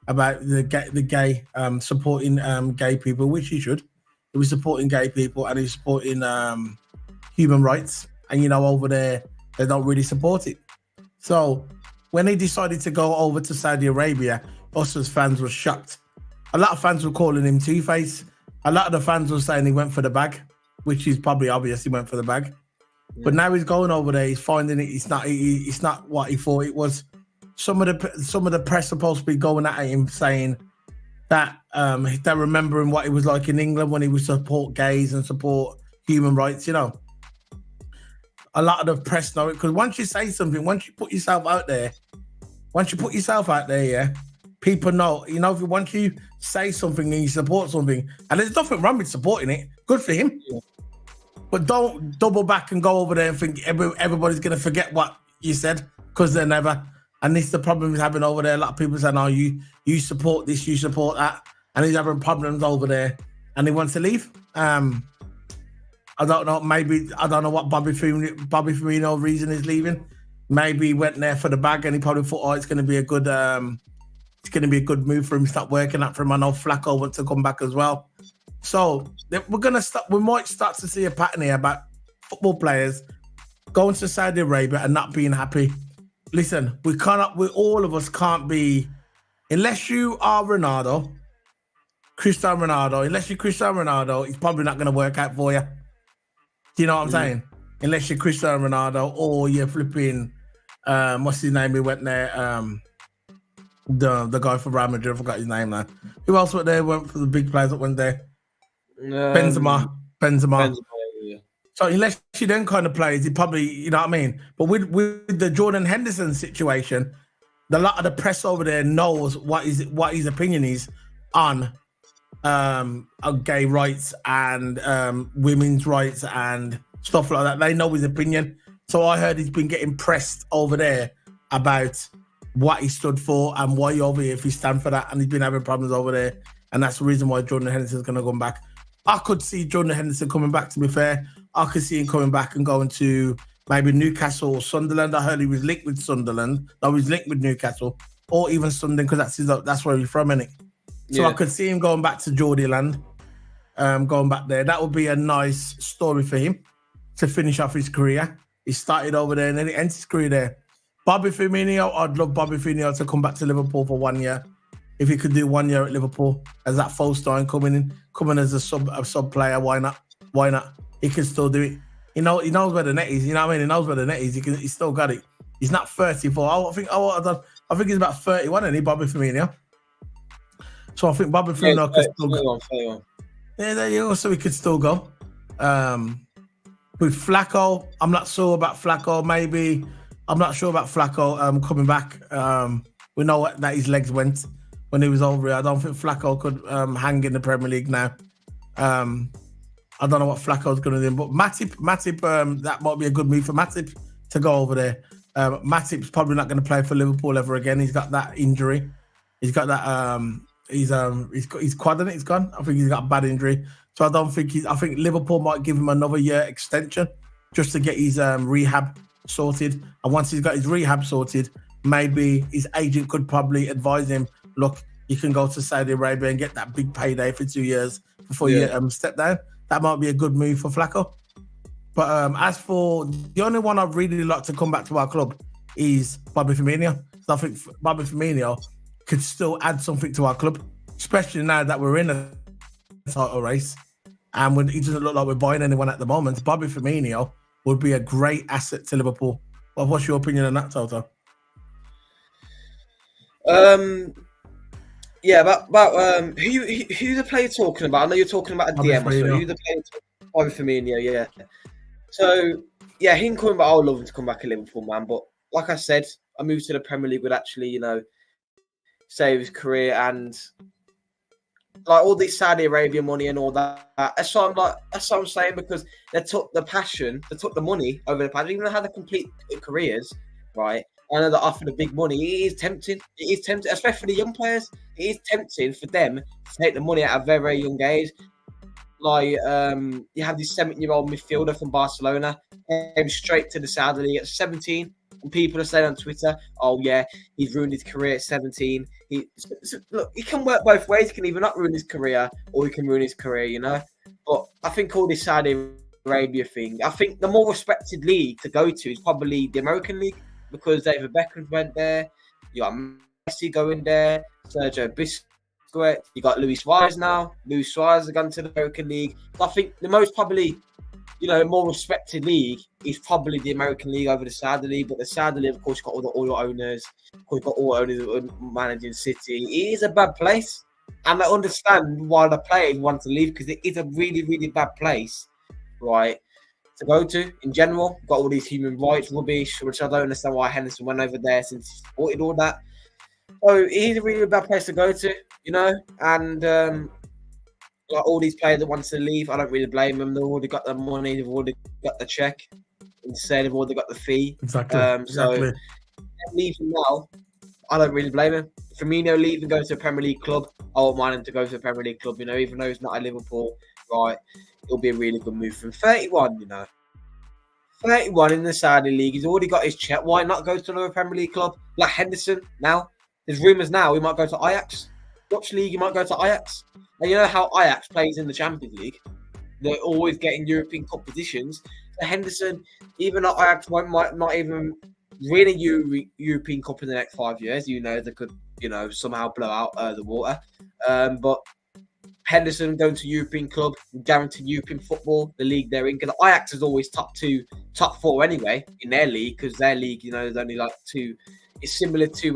about the gay supporting gay people, which he should. He was supporting gay people and he's supporting human rights. And you know, over there they don't really support it. So when he decided to go over to Saudi Arabia, us as fans were shocked. A lot of fans were calling him Two-Face. A lot of the fans were saying he went for the bag, which is probably obvious he went for the bag. But now he's going over there. He's finding it. It's not what he thought it was. Some of the press supposed to be going at him saying that they're remembering what it was like in England when he would support gays and support human rights. You know, a lot of the press know it because once you say something, once you put yourself out there, yeah, people know. You know, once you say something and you support something, and there's nothing wrong with supporting it. Good for him. Yeah. But don't double back and go over there and think everybody's going to forget what you said because they're never. And this is the problem he's having over there. A lot of people saying, "Oh, you support this, you support that," and he's having problems over there, and he wants to leave. I don't know. Maybe I don't know what Bobby Firmino reason is leaving. Maybe he went there for the bag, and he probably thought, "Oh, it's going to be a good, move for him. It's not working out for him." I know Flacco wants to come back as well. So we're gonna start. We might start to see a pattern here about football players going to Saudi Arabia and not being happy. Listen, we cannot. All of us can't be, unless you are Cristiano Ronaldo. Unless you're Cristiano Ronaldo, it's probably not going to work out for you. Do you know what I'm saying? Unless you're Cristiano Ronaldo or you're flipping. What's his name? He went there. The guy from Real Madrid. I forgot his name now. Who else went there? Went for the big players that went there. Benzema. Yeah. So unless you then kind of plays, he probably, you know what I mean. But with the Jordan Henderson situation, a lot of the press over there knows what his opinion is on gay rights and women's rights and stuff like that. They know his opinion. So I heard he's been getting pressed over there about what he stood for and why over here if he stand for that, and he's been having problems over there, and that's the reason why Jordan Henderson's going to come back. I could see Jordan Henderson coming back, to be fair. I could see him coming back and going to maybe Newcastle or Sunderland. I heard he was linked with Sunderland. No, he's linked with Newcastle or even Sunderland because that's where he's from, innit? So I could see him going back to Geordie land, going back there. That would be a nice story for him to finish off his career. He started over there and then he ends his career there. Bobby Firmino, I'd love Bobby Firmino to come back to Liverpool for 1 year. If he could do 1 year at Liverpool as that Folstein coming as a sub player, why not? Why not? He can still do it. He knows where the net is. You know what I mean? He knows where the net is. He's still got it. He's not 34. I think he's about 31, isn't he, Bobby Firmino? So I think Bobby Firmino could still go. Yeah, there you go. So he could still go. With Flacco, I'm not sure about Flacco. Maybe I'm not sure about Flacco coming back. We know that his legs went when he was over here. I don't think Flacco could hang in the Premier League now. I don't know what Flacco's going to do, but Matip, that might be a good move for Matip to go over there. Matip's probably not going to play for Liverpool ever again. He's got that injury. He's got that. His quad, it's gone. I think he's got a bad injury. So I think Liverpool might give him another year extension just to get his rehab sorted. And once he's got his rehab sorted, maybe his agent could probably advise him, look, you can go to Saudi Arabia and get that big payday for 2 years before you step down. That might be a good move for Flacco. But as for the only one I'd really like to come back to our club is Bobby Firmino. So I think Bobby Firmino could still add something to our club, especially now that we're in a title race and when it doesn't look like we're buying anyone at the moment. Bobby Firmino would be a great asset to Liverpool. Well, what's your opinion on that, Toto? Yeah, about who the player talking about? I know you're talking about a DM. So who the player? Bobby Firmino, yeah. So yeah, him coming back. I would love him to come back to Liverpool, man. But like I said, a move to the Premier League would actually, save his career and like all this Saudi Arabia money and all that. That's what I'm saying, because they took the passion, they took the money over the passion, even though they had the complete careers, right? I know they offer the big money. It is tempting. It is tempting, especially for the young players. It is tempting for them to take the money at a very, very young age. Like you have this 17-year-old midfielder from Barcelona came straight to the Saudi League at 17. And people are saying on Twitter, "Oh yeah, he's ruined his career at 17." Look, he can work both ways. He can either not ruin his career, or he can ruin his career. You know. But I think all this Saudi Arabia thing, I think the more respected league to go to is probably the American League, because David Beckham went there. You got Messi going there, Sergio Busquets. You got Luis Suarez now. Luis Suarez has gone to the American League. So I think the most probably, more respected league is probably the American League over the Saudi League. But the Saudi League, of course, got all the oil owners. Of course, got all owners managing City. It is a bad place, and I understand why the players want to leave, because it is a really, really bad place, right, to go to in general. Got all these human rights rubbish, which I don't understand why Henderson went over there, since he supported all that. So it is a really bad place to go to, and like all these players that want to leave, I don't really blame them. They've already got the money, they've already got the check, instead they've already got the fee. Exactly. So leaving now, I don't really blame him. Firmino leaving, go to a Premier League club, I won't mind him to go to a Premier League club, even though he's not at Liverpool, right? It'll be a really good move for him. 31, 31 in the Saudi League. He's already got his check. Why not go to another Premier League club like Henderson now? There's rumours now he might go to Ajax. Dutch League, he might go to Ajax. And you know how Ajax plays in the Champions League? They're always getting European Cup positions. So Henderson, even though Ajax might not even win a European Cup in the next 5 years, they could, somehow blow out the water. But Henderson going to European club, guaranteed European football, the league they're in. Because Ajax is always top 4 anyway in their league, because their league, there's only like 2. It's similar to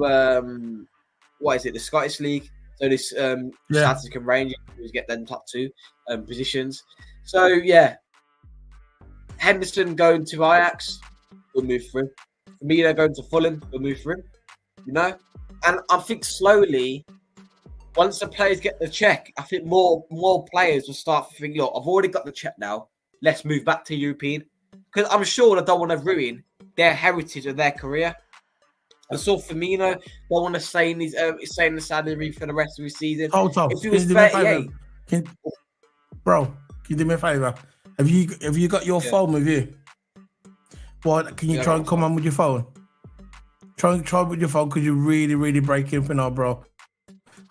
the Scottish League. So this Celtic and Rangers get them top 2 positions. So yeah, Henderson going to Ajax, we'll move for him. Firmino going to Fulham, we'll move for him. And I think slowly, once the players get the check, I think more players will start thinking, look, I've already got the check now. Let's move back to European, because I'm sure they don't want to ruin their heritage of their career. I saw Firmino don't want to stay in stay in the Saudi League for the rest of his season. If he was 38, bro, can you do me a favour? Have you got your phone with you? What? Can you try and come on with your phone? Try with your phone, because you're really, really breaking up now, bro.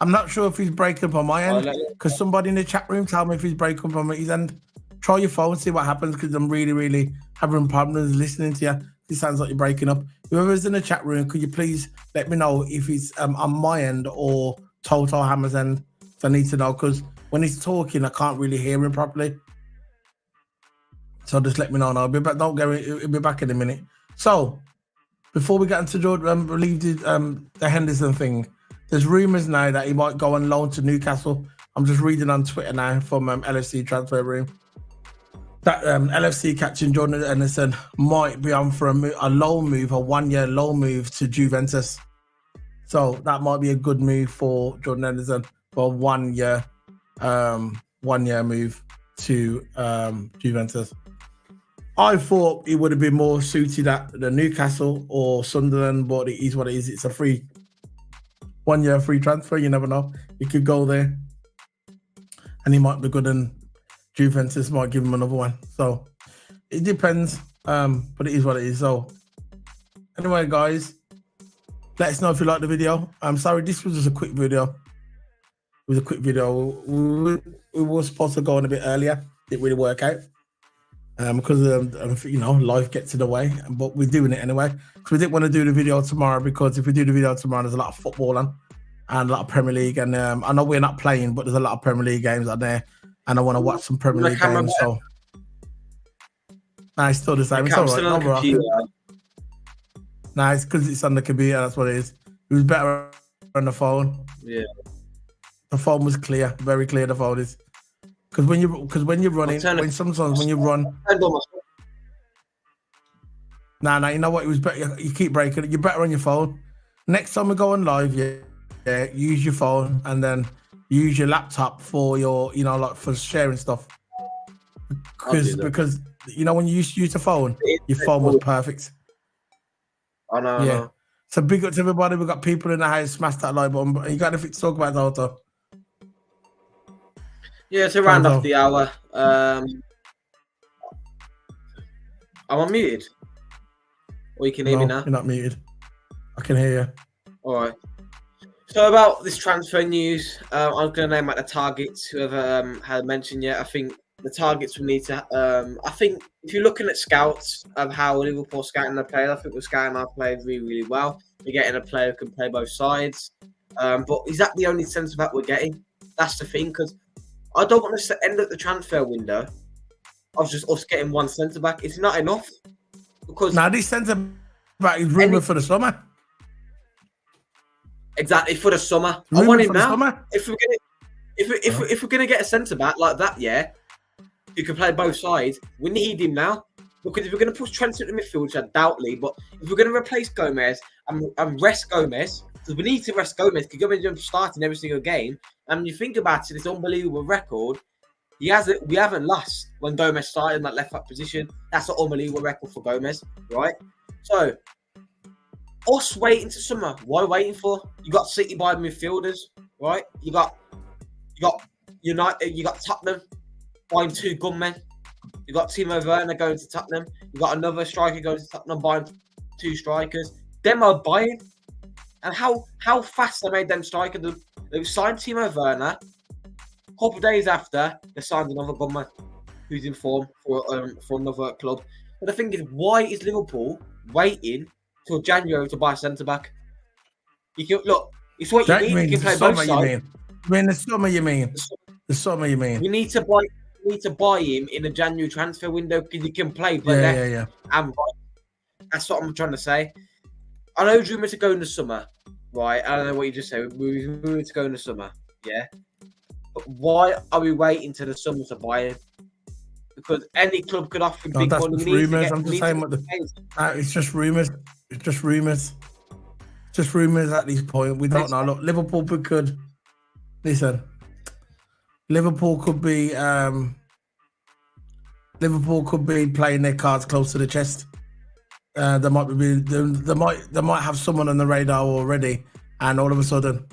I'm not sure if he's breaking up on my end, because somebody in the chat room tell me if he's breaking up on his end. Try your phone, see what happens, because I'm really, really having problems listening to you. It sounds like you're breaking up. Whoever's in the chat room, could you please let me know if it's on my end or Total Hammer's end? So I need to know, because when he's talking, I can't really hear him properly. So just let me know now. Don't go. He'll be back in a minute. So before we get into Jordan, the Henderson thing, there's rumours now that he might go on loan to Newcastle. I'm just reading on Twitter now from LFC Transfer Room that LFC captain Jordan Henderson might be on for a loan move, a 1-year loan move to Juventus. So that might be a good move for Jordan Henderson for 1 year, 1 year move to Juventus. I thought he would have been more suited at the Newcastle or Sunderland, but it is what it is. It's a free 1 year free transfer. You never know. He could go there, and he might be good, and Juventus might give him another one. So it depends, but it is what it is. So anyway, guys, let us know if you like the video. I'm sorry, this was just a quick video. It was a quick video. We were supposed to go on a bit earlier. Didn't really work out. Because life gets in the way, but we're doing it anyway. Because we didn't want to do the video tomorrow, because if we do the video tomorrow, there's a lot of football on and a lot of Premier League, and I know we're not playing, but there's a lot of Premier League games on there, and I want to watch some Premier League games. So, it's still the same. It's all right. It's because it's on the computer. That's what it is. It was better on the phone. Yeah, the phone was clear, very clear. The phone is. Because when you're running, sometimes when you run, you know what? It was better. You keep breaking it. You're better on your phone. Next time we go on live, use your phone, and then use your laptop for your, like for sharing stuff. Because when you used to use the phone, your phone was perfect. I know. I know. So big up to everybody. We've got people in the house. Smash that like button. You got anything to talk about, Auto? Yeah, to round off the hour. I'm unmuted. Or you can hear me now? You're not muted. I can hear you. All right. So about this transfer news, I'm going to name out the targets. Whoever had mentioned yet, I think the targets we need to. I think if you're looking at scouts of how Liverpool scouting their players, I think we're scouting our players really, really well. We're getting a player who can play both sides. But is that the only centre back we're getting? That's the thing, because I don't want us to end at the transfer window of just us getting one centre back. It's not enough. Because now this centre back is rumoured for the summer. Exactly, for the summer. I want him now. If we're gonna get a centre back like that, who can play both sides, we need him now. Because if we're gonna push Trent into the midfield, which I doubtly, but if we're gonna replace Gomez and rest Gomez, because we need to rest Gomez, because Gomez is starting every single game. And when you think about it, this unbelievable record. We haven't lost when Gomez started in that left back position. That's an unbelievable record for Gomez, right? So, us waiting to summer. What are we waiting for? You got City by midfielders, right? You got United. You got Tottenham buying 2 gunmen. You got Timo Werner going to Tottenham. You got another striker going to Tottenham buying 2 strikers. Them are buying, and how fast they made them strikers. They signed Timo Werner. A couple of days after, they signed another gunman who's in form for another club. But the thing is, why is Liverpool waiting till January to buy a centre back? You can look. It's what you need. You can play both sides. The summer you mean? We need to buy him in the January transfer window because he can play. Yeah. And right. That's what I'm trying to say. I know rumours to go in the summer, right? I don't know what you just said. Rumours to go in the summer, yeah. But why are we waiting till the summer to buy him? Because any club could offer big money. Rumours. I'm just saying it's just rumours. It's just rumours. Just rumours at this point. We don't know. Look, Liverpool could listen. Liverpool could be playing their cards close to the chest. They might have someone on the radar already, and all of a sudden,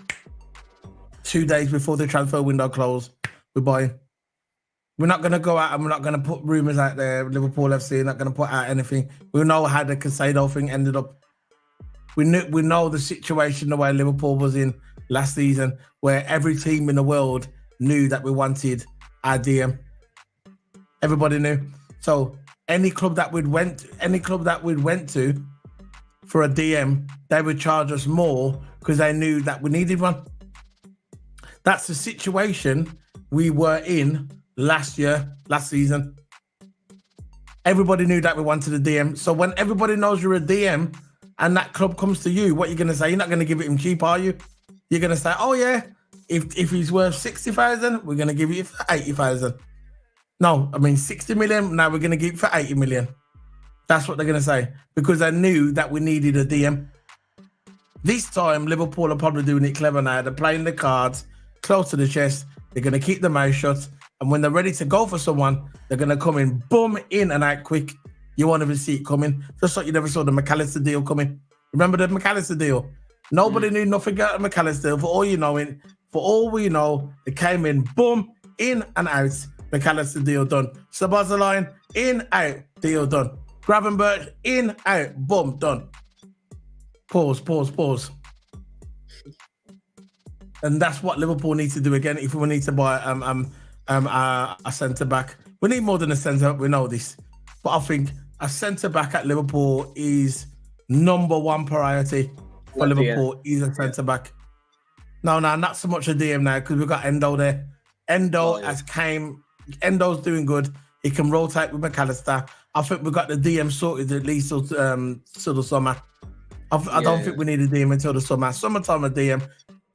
2 days before the transfer window closed, we're buying. We're not going to go out and we're not going to put rumours out there. Liverpool FC not going to put out anything. We know how the Casado thing ended up. We know the situation the way Liverpool was in last season, where every team in the world knew that we wanted our DM. Everybody knew. So any club that we'd went to for a DM, they would charge us more because they knew that we needed one. That's the situation we were in last season. Everybody knew that we wanted a DM. So when everybody knows you're a DM and that club comes to you, what are you going to say? You're not going to give it him cheap, are you? You're going to say, oh yeah, if he's worth 60,000, we're going to give it for 80,000. No, I mean 60 million. Now we're going to give it for 80 million. That's what they're going to say because they knew that we needed a DM. This time, Liverpool are probably doing it clever now. They're playing the cards close to the chest. They're going to keep the mouth shut. And when they're ready to go for someone, they're going to come in, boom, in and out quick. You won't even see it coming. Just like you never saw the McAllister deal coming. Remember the McAllister deal? Nobody knew nothing about the McAllister. For all we know, it came in, boom, in and out. McAllister deal done. Szoboszlai, in, out, deal done. Gravenberch, in, out, boom, done. Pause. And that's what Liverpool needs to do again if we need to buy a centre back. We need more than a centre back. We know this, but I think a centre back at Liverpool is number one priority for Liverpool. Is a centre back. No, not so much a DM now because we've got Endo there. Endo's doing good. He can rotate with McAllister. I think we've got the DM sorted at least till the summer. I don't think we need a DM until the summer. Summertime a DM.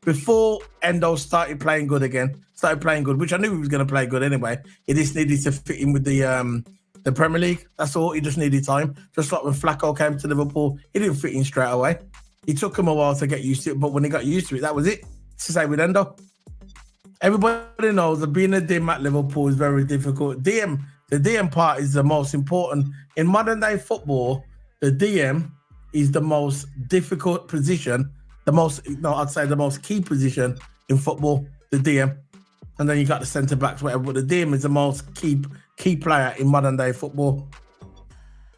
Before Endo started playing good, which I knew he was going to play good anyway. He just needed to fit in with the Premier League. That's all. He just needed time. Just like when Flacco came to Liverpool, he didn't fit in straight away. It took him a while to get used to it, but when he got used to it, that was it. It's the same with Endo. Everybody knows that being a DM at Liverpool is very difficult. The DM part is the most important. In modern day football, the DM is the most difficult position, I'd say the most key position in football, the DM. And then you got the centre backs, whatever, but the DM is the most key player in modern day football.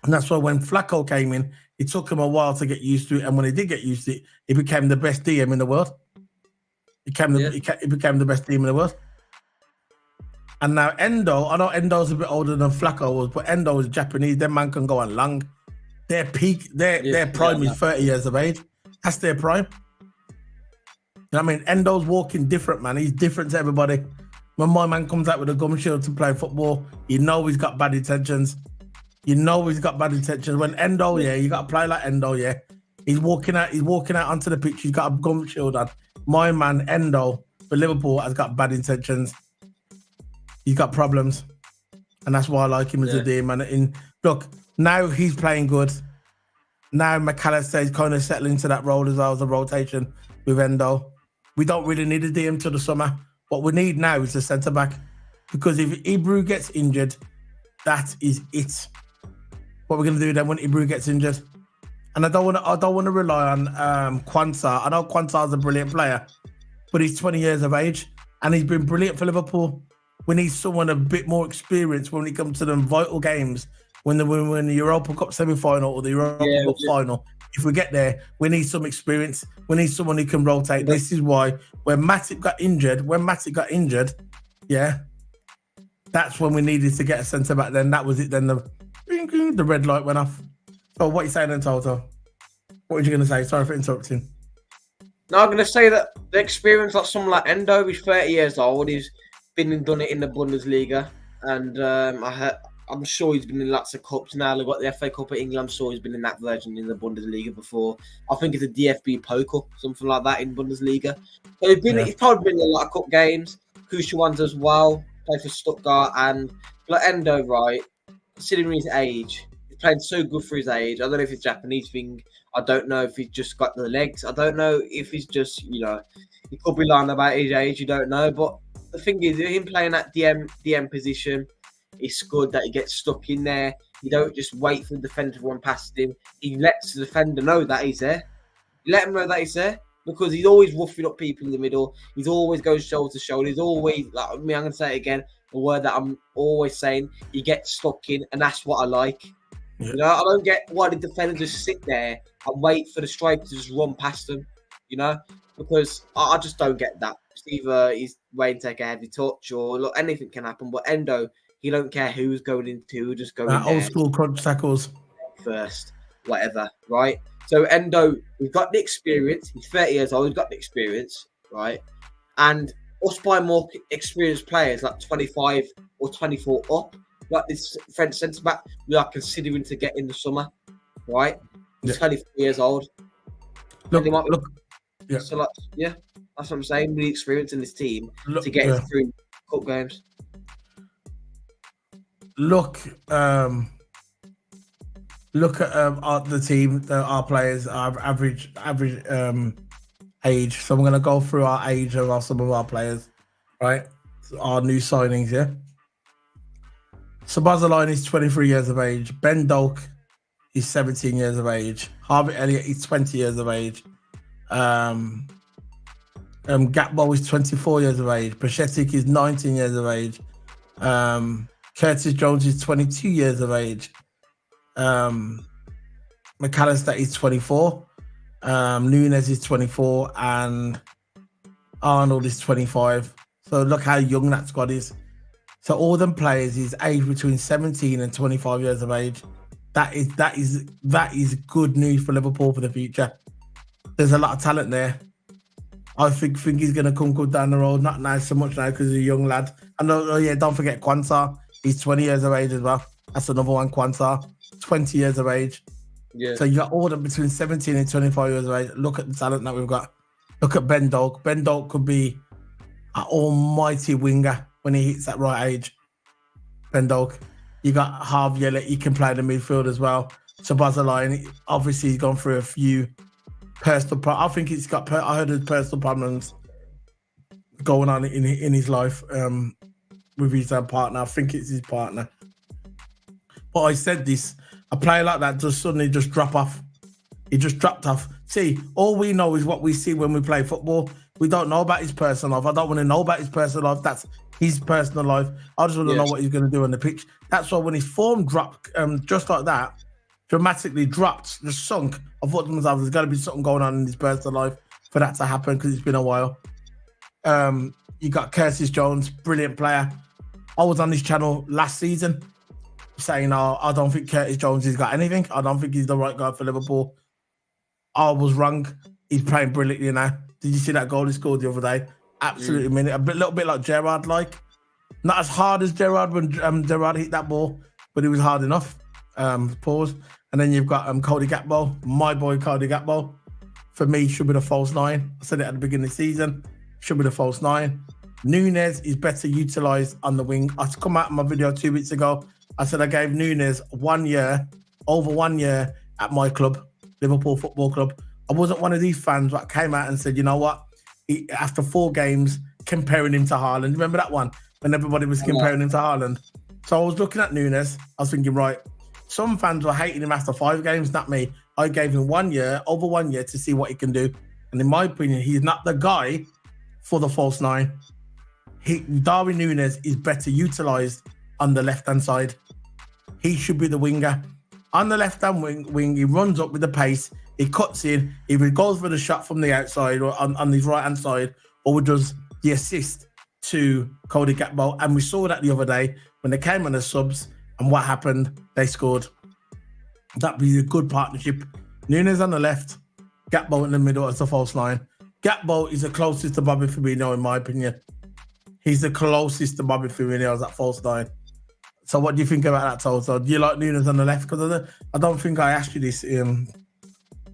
And that's why when Flacco came in, it took him a while to get used to it. And when he did get used to it, he became the best DM in the world. He became the best DM in the world. And now Endo, I know Endo's a bit older than Flacco was, but Endo is Japanese. Their man can go on long. Their peak, their prime is 30 years of age. That's their prime. You know what I mean? Endo's walking different, man. He's different to everybody. When my man comes out with a gum shield to play football, you know he's got bad intentions. When Endo, you got to play like Endo, He's walking out onto the pitch. He's got a gum shield on. My man, Endo, for Liverpool, has got bad intentions. He's got problems. And that's why I like him as a DM. And look, now he's playing good. Now McAllister is kind of settling into that role as well as a rotation with Endo. We don't really need a DM till the summer. What we need now is a centre-back. Because if Ibru gets injured, that is it. What we're going to do then when Ibru gets injured. And I don't want to rely on Quansah. I know Quansah is a brilliant player, but he's 20 years of age and he's been brilliant for Liverpool. We need someone a bit more experienced when it comes to them vital games, when the Europa Cup semi-final or the Europa Cup final. If we get there, we need some experience. We need someone who can rotate. This is why when Matip got injured, that's when we needed to get a centre back. Then that was it. Then the red light went off. So what are you saying then, Toto? What are you going to say? Sorry for interrupting. No, I'm going to say that the experience of someone like Endo, he's 30 years old. He's been and done it in the Bundesliga. And I'm sure he's been in lots of cups now. They've got the FA Cup at England. I'm sure he's been in that version in the Bundesliga before. I think it's a DFB Pokal, something like that in Bundesliga. So he's probably been in a lot of cup games. Crucial ones as well. Played for Stuttgart. And like Endo, right, considering his age, he's playing so good for his age. I don't know if it's a Japanese thing. I don't know if he's just got the legs. I don't know if he's just, he could be lying about his age. You don't know. But the thing is, him playing that DM position, it's good that he gets stuck in there. You don't just wait for the defender to run past him. He lets the defender know that he's there. You let him know that he's there because he's always roughing up people in the middle. He's always goes shoulder to shoulder. He's always, I'm going to say it again, a word that I'm always saying, he gets stuck in, and that's what I like. Yeah. I don't get why the defender just sit there and wait for the striker to just run past them, because I just don't get that. It's either he's waiting to take a heavy touch or look, anything can happen. But Endo, he don't care who's going into, just go in there. Old school crunch tackles. First, whatever, right? So Endo, he's got the experience. He's 30 years old. He's got the experience, right? And us buying more experienced players like 25 or 24 up, like this French centre back, we are considering to get in the summer, right? He's 24 years old. Look. Yeah. So that's what I'm saying. We need experience in this team to get through cup games. Look at the team, our players, our average age. So I'm going to go through our age of some of our players, right? Our new signings, yeah. Szoboszlai is 23 years of age. Ben Doak is 17 years of age. Harvey Elliott is 20 years of age. Gakpo is 24 years of age. Bajcetic is 19 years of age. Curtis Jones is 22 years of age. McAllister is 24. Nunes is 24. And Arnold is 25. So look how young that squad is. So all them players is aged between 17 and 25 years of age. That is good news for Liverpool for the future. There's a lot of talent there. I think he's going to come good down the road. Not now so much now because he's a young lad. And don't forget Quansah. He's 20 years of age as well. That's another one, Quansah. 20 years of age. Yeah. So you got all them between 17 and 25 years of age. Look at the talent that we've got. Look at Ben Doak. Ben Doak could be an almighty winger when he hits that right age. Ben Doak. You got Harvey Elliott. He can play the midfield as well. Szoboszlai, obviously he's gone through a few personal problems. I think I heard his personal problems going on in his life with his partner. I think it's his partner. But I said this: a player like that just suddenly just drop off. He just dropped off. See, all we know is what we see when we play football. We don't know about his personal life. I don't want to know about his personal life. That's his personal life. I just want to know what he's going to do on the pitch. That's why when his form dropped, just like that, dramatically dropped, just sunk, I thought to myself, there's got to be something going on in his personal life for that to happen because it's been a while. You got Curtis Jones, brilliant player. I was on this channel last season saying, I don't think Curtis Jones has got anything. I don't think he's the right guy for Liverpool. I was wrong. He's playing brilliantly now. Did you see that goal he scored the other day? Absolutely minute. A little bit like Gerrard, like. Not as hard as Gerrard when Gerrard hit that ball, but it was hard enough. Pause. And then you've got Cody Gakpo, my boy Cody Gakpo. For me, should be the false nine. I said it at the beginning of the season. Should be the false nine. Nunez is better utilised on the wing. I come out in my video 2 weeks ago. I said I gave Nunez 1 year, over 1 year at my club, Liverpool Football Club. I wasn't one of these fans that came out and said, you know what? After 4 games, comparing him to Haaland. Remember that one? When everybody was comparing him to Haaland. So I was looking at Nunez. I was thinking, right, some fans were hating him after 5 games, not me. I gave him 1 year, over 1 year to see what he can do. And in my opinion, he's not the guy for the false nine. Darwin Nunez is better utilised on the left-hand side. He should be the winger. On the left-hand wing, he runs up with the pace. He cuts in. He goes for the shot from the outside or on his right-hand side, or does the assist to Cody Gakpo. And we saw that the other day when they came on the subs. And what happened? They scored. That'd be a good partnership. Nunez on the left, Gakpo in the middle as the false nine. Gakpo is the closest to Bobby Firmino, in my opinion. He's the closest to Bobby Firmino as that false nine. So what do you think about that, Toto? Do you like Nunez on the left? Because I don't think I asked you this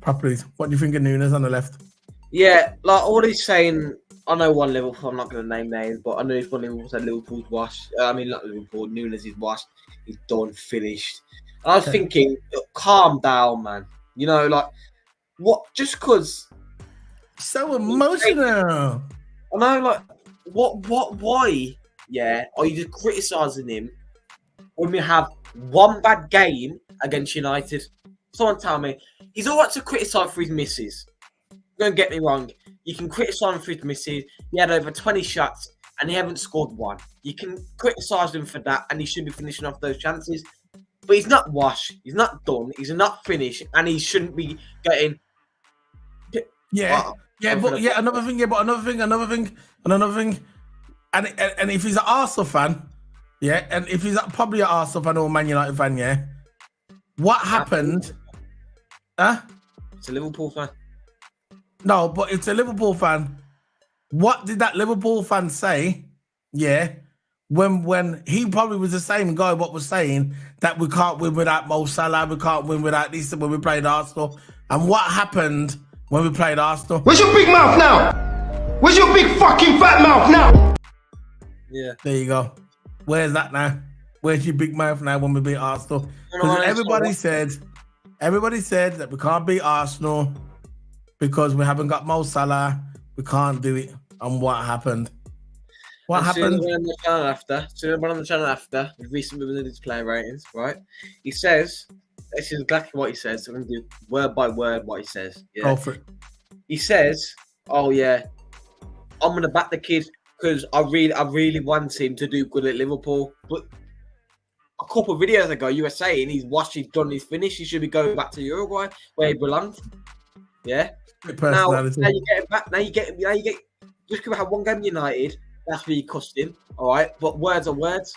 properly. What do you think of Nunez on the left? Yeah, like all he's saying, I know one Liverpool, I'm not going to name names, but I know if one Liverpool said Liverpool's washed. Not Liverpool, Nunez is washed. He's done, finished. And I was thinking, calm down, man. You know, like, what, just because. So emotional. I know, like, why, yeah, are you just criticising him when we have one bad game against United? Someone tell me. He's all right to criticise for his misses. Don't get me wrong. You can criticise him for his misses. He had over 20 shots and he haven't scored one. You can criticise him for that and he should be finishing off those chances. But he's not washed. He's not done. He's not finished and he shouldn't be getting... Another thing. And if he's an Arsenal fan, and if he's probably an Arsenal fan or a Man United fan, what happened? It's a Liverpool fan. No, but it's a Liverpool fan. What did that Liverpool fan say? When he probably was the same guy what was saying that we can't win without Mo Salah, we can't win without this when we played Arsenal. And what happened when we played Arsenal? Where's your big mouth now? Where's your big fucking fat mouth now? Yeah. There you go. Where's that now? Where's your big mouth now when we beat Arsenal? Because everybody said that we can't beat Arsenal because we haven't got Mo Salah. We can't do it. And what happened? What happened? On the channel after, we've recently been in his player ratings, right? He says, this is exactly what he says. So I'm going to do word by word what he says. Yeah. Go for it. He says, oh yeah, I'm going to back the kid because I really want him to do good at Liverpool. But a couple of videos ago, you were saying he's washed, he's done, he's finished. He should be going back to Uruguay where he belongs. Yeah. Now you get him back. Now you get just because we have one game in United, that's where you cussed him. All right, but words are words.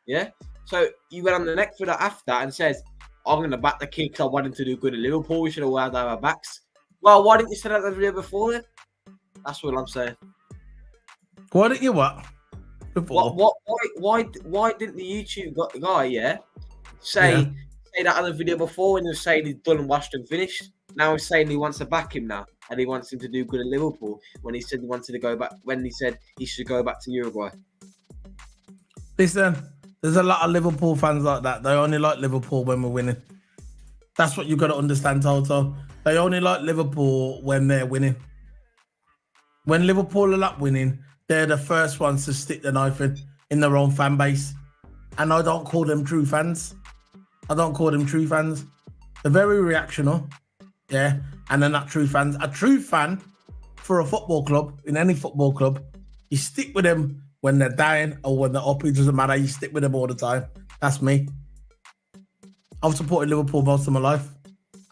Yeah. So you went on the next video after and says, I'm going to back the kid because I want him to do good at Liverpool. We should all have our backs. Well, why didn't you say that in the video before then? That's what I'm saying. Why didn't you what? Before? Why didn't the YouTube guy, say that on the video before when he was saying he's done and washed and finished? Now he's saying he wants to back him now and he wants him to do good at Liverpool when he said he wanted to go back, when he said he should go back to Uruguay. Listen, there's a lot of Liverpool fans like that. They only like Liverpool when we're winning. That's what you've got to understand, Toto. They only like Liverpool when they're winning. When Liverpool are not winning, they're the first ones to stick the knife in their own fan base. And I don't call them true fans. I don't call them true fans. They're very reactional, yeah, and they're not true fans. A true fan for a football club, in any football club, you stick with them when they're dying or when they're up. It doesn't matter. You stick with them all the time. That's me. I've supported Liverpool most of my life,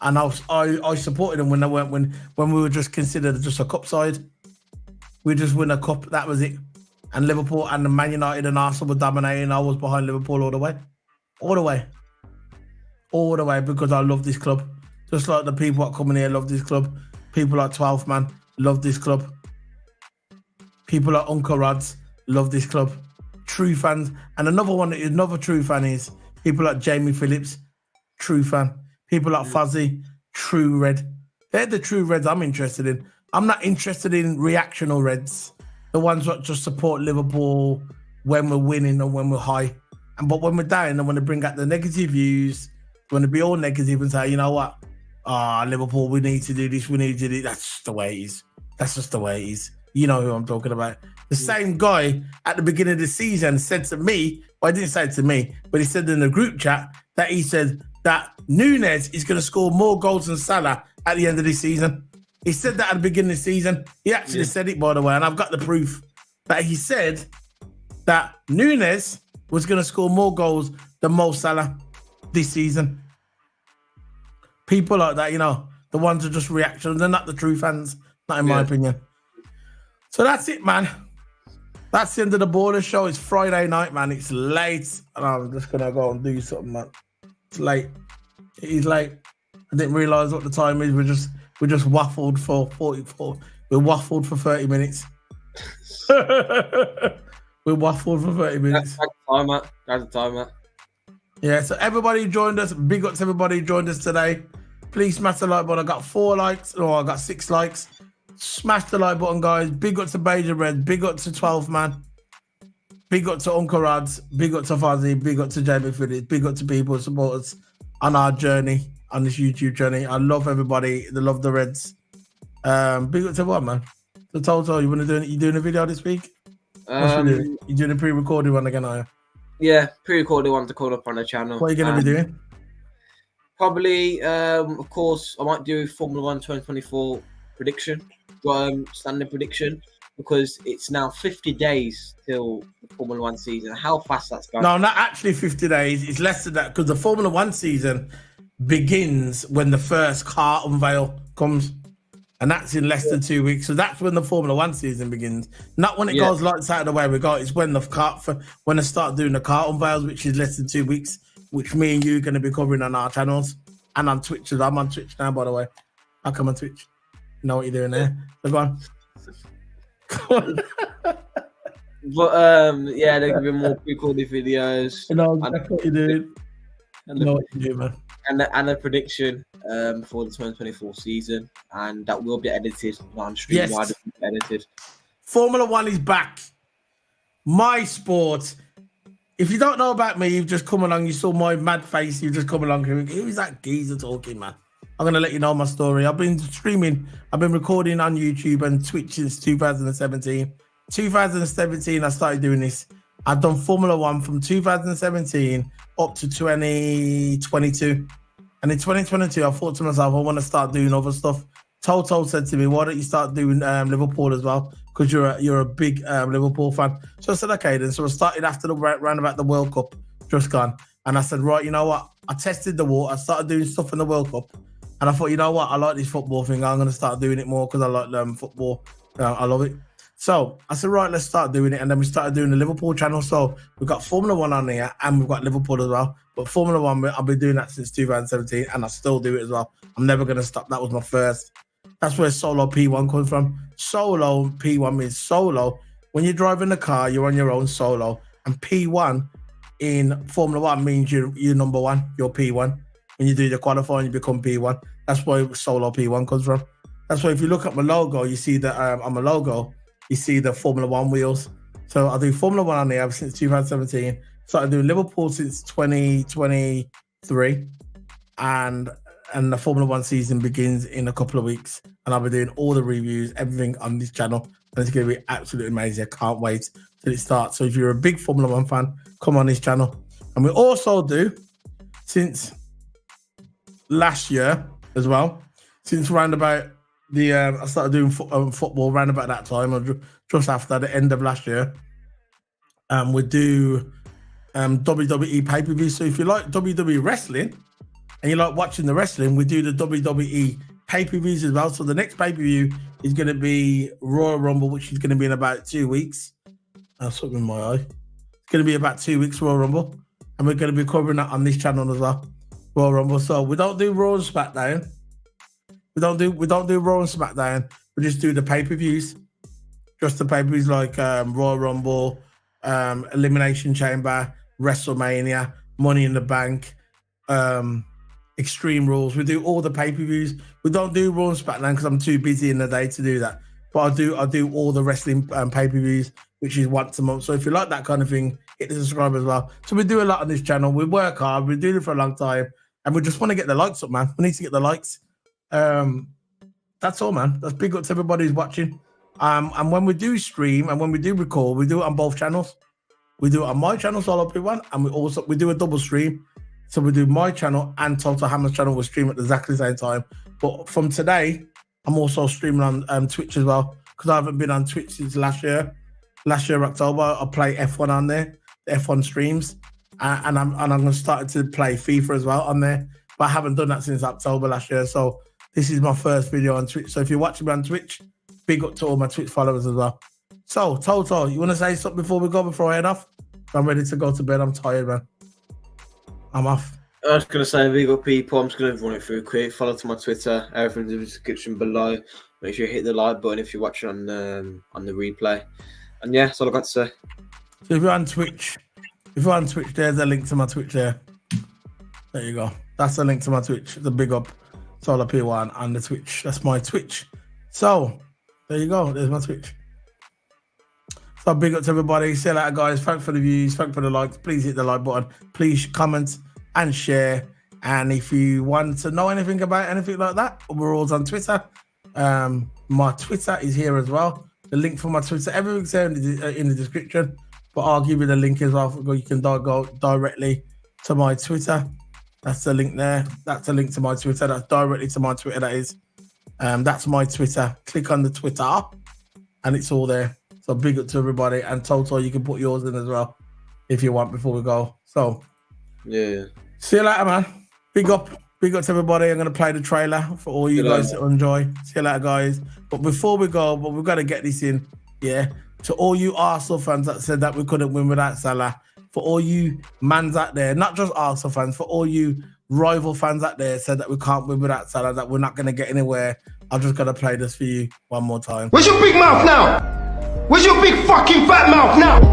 and I supported them when they weren't when we were just considered just a cup side. We just win a cup. That was it. And Liverpool and the Man United and Arsenal were dominating. I was behind Liverpool all the way, because I love this club. Just like the people that come in here love this club. People like 12th Man love this club. People like Uncle Rods love this club. True fans. And another true fan is people like Jamie Phillips, true fan. People like Fuzzy, true red. They're the true reds I'm interested in. I'm not interested in reactional reds. The ones that just support Liverpool when we're winning and when we're high. But when we're down and when they bring out the negative views, when they be all negative and say, you know what? Liverpool, we need to do this, we need to do that. That's just the way it is. That's just the way it is. You know who I'm talking about. The same guy at the beginning of the season said to me, well, he didn't say it to me, but he said in the group chat that he said that Nunez is going to score more goals than Salah at the end of this season. He said that at the beginning of the season. He actually said it, by the way, and I've got the proof that he said that Nunez was going to score more goals than Mo Salah this season. People like that, you know, the ones who just reaction, they're not the true fans, not in my opinion. So that's it, man. That's the end of the Baller Show. It's Friday night, man. It's late, and I'm just going to go and do something, man. It's late. It is late. I didn't realise what the time is. We just waffled for 44. We waffled for 30 minutes. We waffled for 30 minutes. That's the timer. Yeah, so everybody joined us. Big up to everybody who joined us today. Please smash the like button. I got 4 likes. No, I got 6 likes. Smash the like button, guys. Big up to Beja Red. Big up to 12 Man. Big up to Uncle Rods. Big up to Fuzzy. Big up to Jamie Phillips. Big up to people who support us on our journey, on this YouTube journey. I love everybody. They love the Reds. Big up to what, man? So Toto, you doing a video this week? You doing a pre-recorded one again, are you? Yeah, pre-recorded one to call up on the channel. What are you going to be doing? Probably, of course, I might do Formula 1 2024 prediction, standard prediction, because it's now 50 days till the Formula 1 season. How fast that's going? No, not actually 50 days. It's less than that because the Formula 1 season begins when the first car unveil comes. And that's in less than 2 weeks. So that's when the Formula 1 season begins. Not when it goes lights out of the way we go. It's when when they start doing the car unveils, which is less than 2 weeks, which me and you are going to be covering on our channels. And on Twitch. I'm on Twitch now, by the way. I'll come on Twitch. You know what you're doing there. So go on. But yeah, there'll be more pre-recorded videos. You know exactly what you're doing. You know what you're doing, man. And a prediction for the 2024 season, and that will be edited on stream. Yes. Edited. Formula 1 is back. My sport. If you don't know about me, you've just come along. You saw my mad face. You've just come along. Who is that geezer talking, man? I'm going to let you know my story. I've been streaming. I've been recording on YouTube and Twitch since 2017. 2017, I started doing this. I've done Formula 1 from 2017 up to 2022. And in 2022, I thought to myself, I want to start doing other stuff. Toto said to me, why don't you start doing Liverpool as well? Because you're a big Liverpool fan. So I said, okay, then. So I started after the round about the World Cup just gone. And I said, right, you know what? I tested the water. I started doing stuff in the World Cup. And I thought, you know what? I like this football thing. I'm going to start doing it more because I like football. I love it. So I said, right, let's start doing it. And then we started doing the Liverpool channel. So we've got Formula 1 on here and we've got Liverpool as well. But Formula 1, I've been doing that since 2017 and I still do it as well. I'm never going to stop. That was my first. That's where Solo P1 comes from. Solo P1 means solo. When you're driving the car, you're on your own solo. And P1 in Formula 1 means you're number one. You're P1. When you do the qualifying, you become P1. That's where Solo P1 comes from. That's why if you look at my logo, you see that on my logo, you see the Formula 1 wheels. So I do Formula 1 on there since 2017. Started doing Liverpool since 2023. And the Formula 1 season begins in a couple of weeks. And I'll be doing all the reviews, everything on this channel And it's going to be absolutely amazing. I can't wait till it starts. So if you're a big Formula One fan, come on this channel. And we also do, since last year as well, since round about the, I started doing football round about that time, or just after the end of last year, we do WWE pay-per-view. So if you like WWE wrestling and you like watching the wrestling, we do the WWE pay-per-views as well. So the next pay-per-view is going to be Royal Rumble, which is going to be in about 2 weeks. That's something in my eye. It's going to be about 2 weeks, Royal Rumble. And we're going to be covering that on this channel as well, Royal Rumble. So we don't do Raw and SmackDown. We don't do Raw and SmackDown. We just do the pay-per-views. Just the pay-per-views like Royal Rumble, Elimination Chamber, WrestleMania, Money in the Bank, Extreme Rules. We do all the pay-per-views. We don't do Raw and SmackDown because I'm too busy in the day to do that. But I do all the wrestling pay-per-views, which is once a month. So if you like that kind of thing, hit the subscribe as well. So we do a lot on this channel. We work hard. We're doing it for a long time. And we just want to get the likes up, man. We need to get the likes. That's all, man. That's big up to everybody who's watching. And when we do stream and when we do record, we do it on both channels. We do it on my channel, Solo P1, and we do a double stream. So we do my channel and Total Hammer's channel. We stream at exactly the same time. But from today, I'm also streaming on Twitch as well, because I haven't been on Twitch since last year. Last year, October, I play F1 on there, the F1 streams. And I'm going to start to play FIFA as well on there. But I haven't done that since October last year. So this is my first video on Twitch. So if you're watching me on Twitch, big up to all my Twitch followers as well. So, Toto, you want to say something before we go, before I head off? I'm ready to go to bed. I'm tired, man. I'm off. I was going to say, big up people. I'm just going to run it through quick. Follow to my Twitter. Everything's in the description below. Make sure you hit the like button if you're watching on the replay. And yeah, that's all I got to say. So if you're on Twitch, there's a link to my Twitch there. There you go. That's the link to my Twitch. The big up Solar P1 on the Twitch. That's my Twitch. So there you go. There's my Twitch. So big up to everybody. See you later, guys. Thanks for the views. Thanks for the likes. Please hit the like button. Please comment and share. And if you want to know anything about anything like that, we're all on Twitter. My Twitter is here as well. The link for my Twitter, everything's there in the description. But I'll give you the link as well. You can go directly to my Twitter. That's the link there. That's the link to my Twitter. That's directly to my Twitter, that is. That's my Twitter. Click on the Twitter and it's all there. So big up to everybody. And Toto, you can put yours in as well if you want before we go. So yeah. See you later, man. Big up to everybody. I'm going to play the trailer for all you guys to enjoy. See you later, guys. But before we go, we've got to get this in. Yeah. To all you Arsenal fans that said that we couldn't win without Salah. For all you mans out there, not just Arsenal fans, for all you rival fans out there said that we can't win without Salah, that we're not going to get anywhere. I'm just going to play this for you one more time. Where's your big mouth now? Where's your big fucking fat mouth now?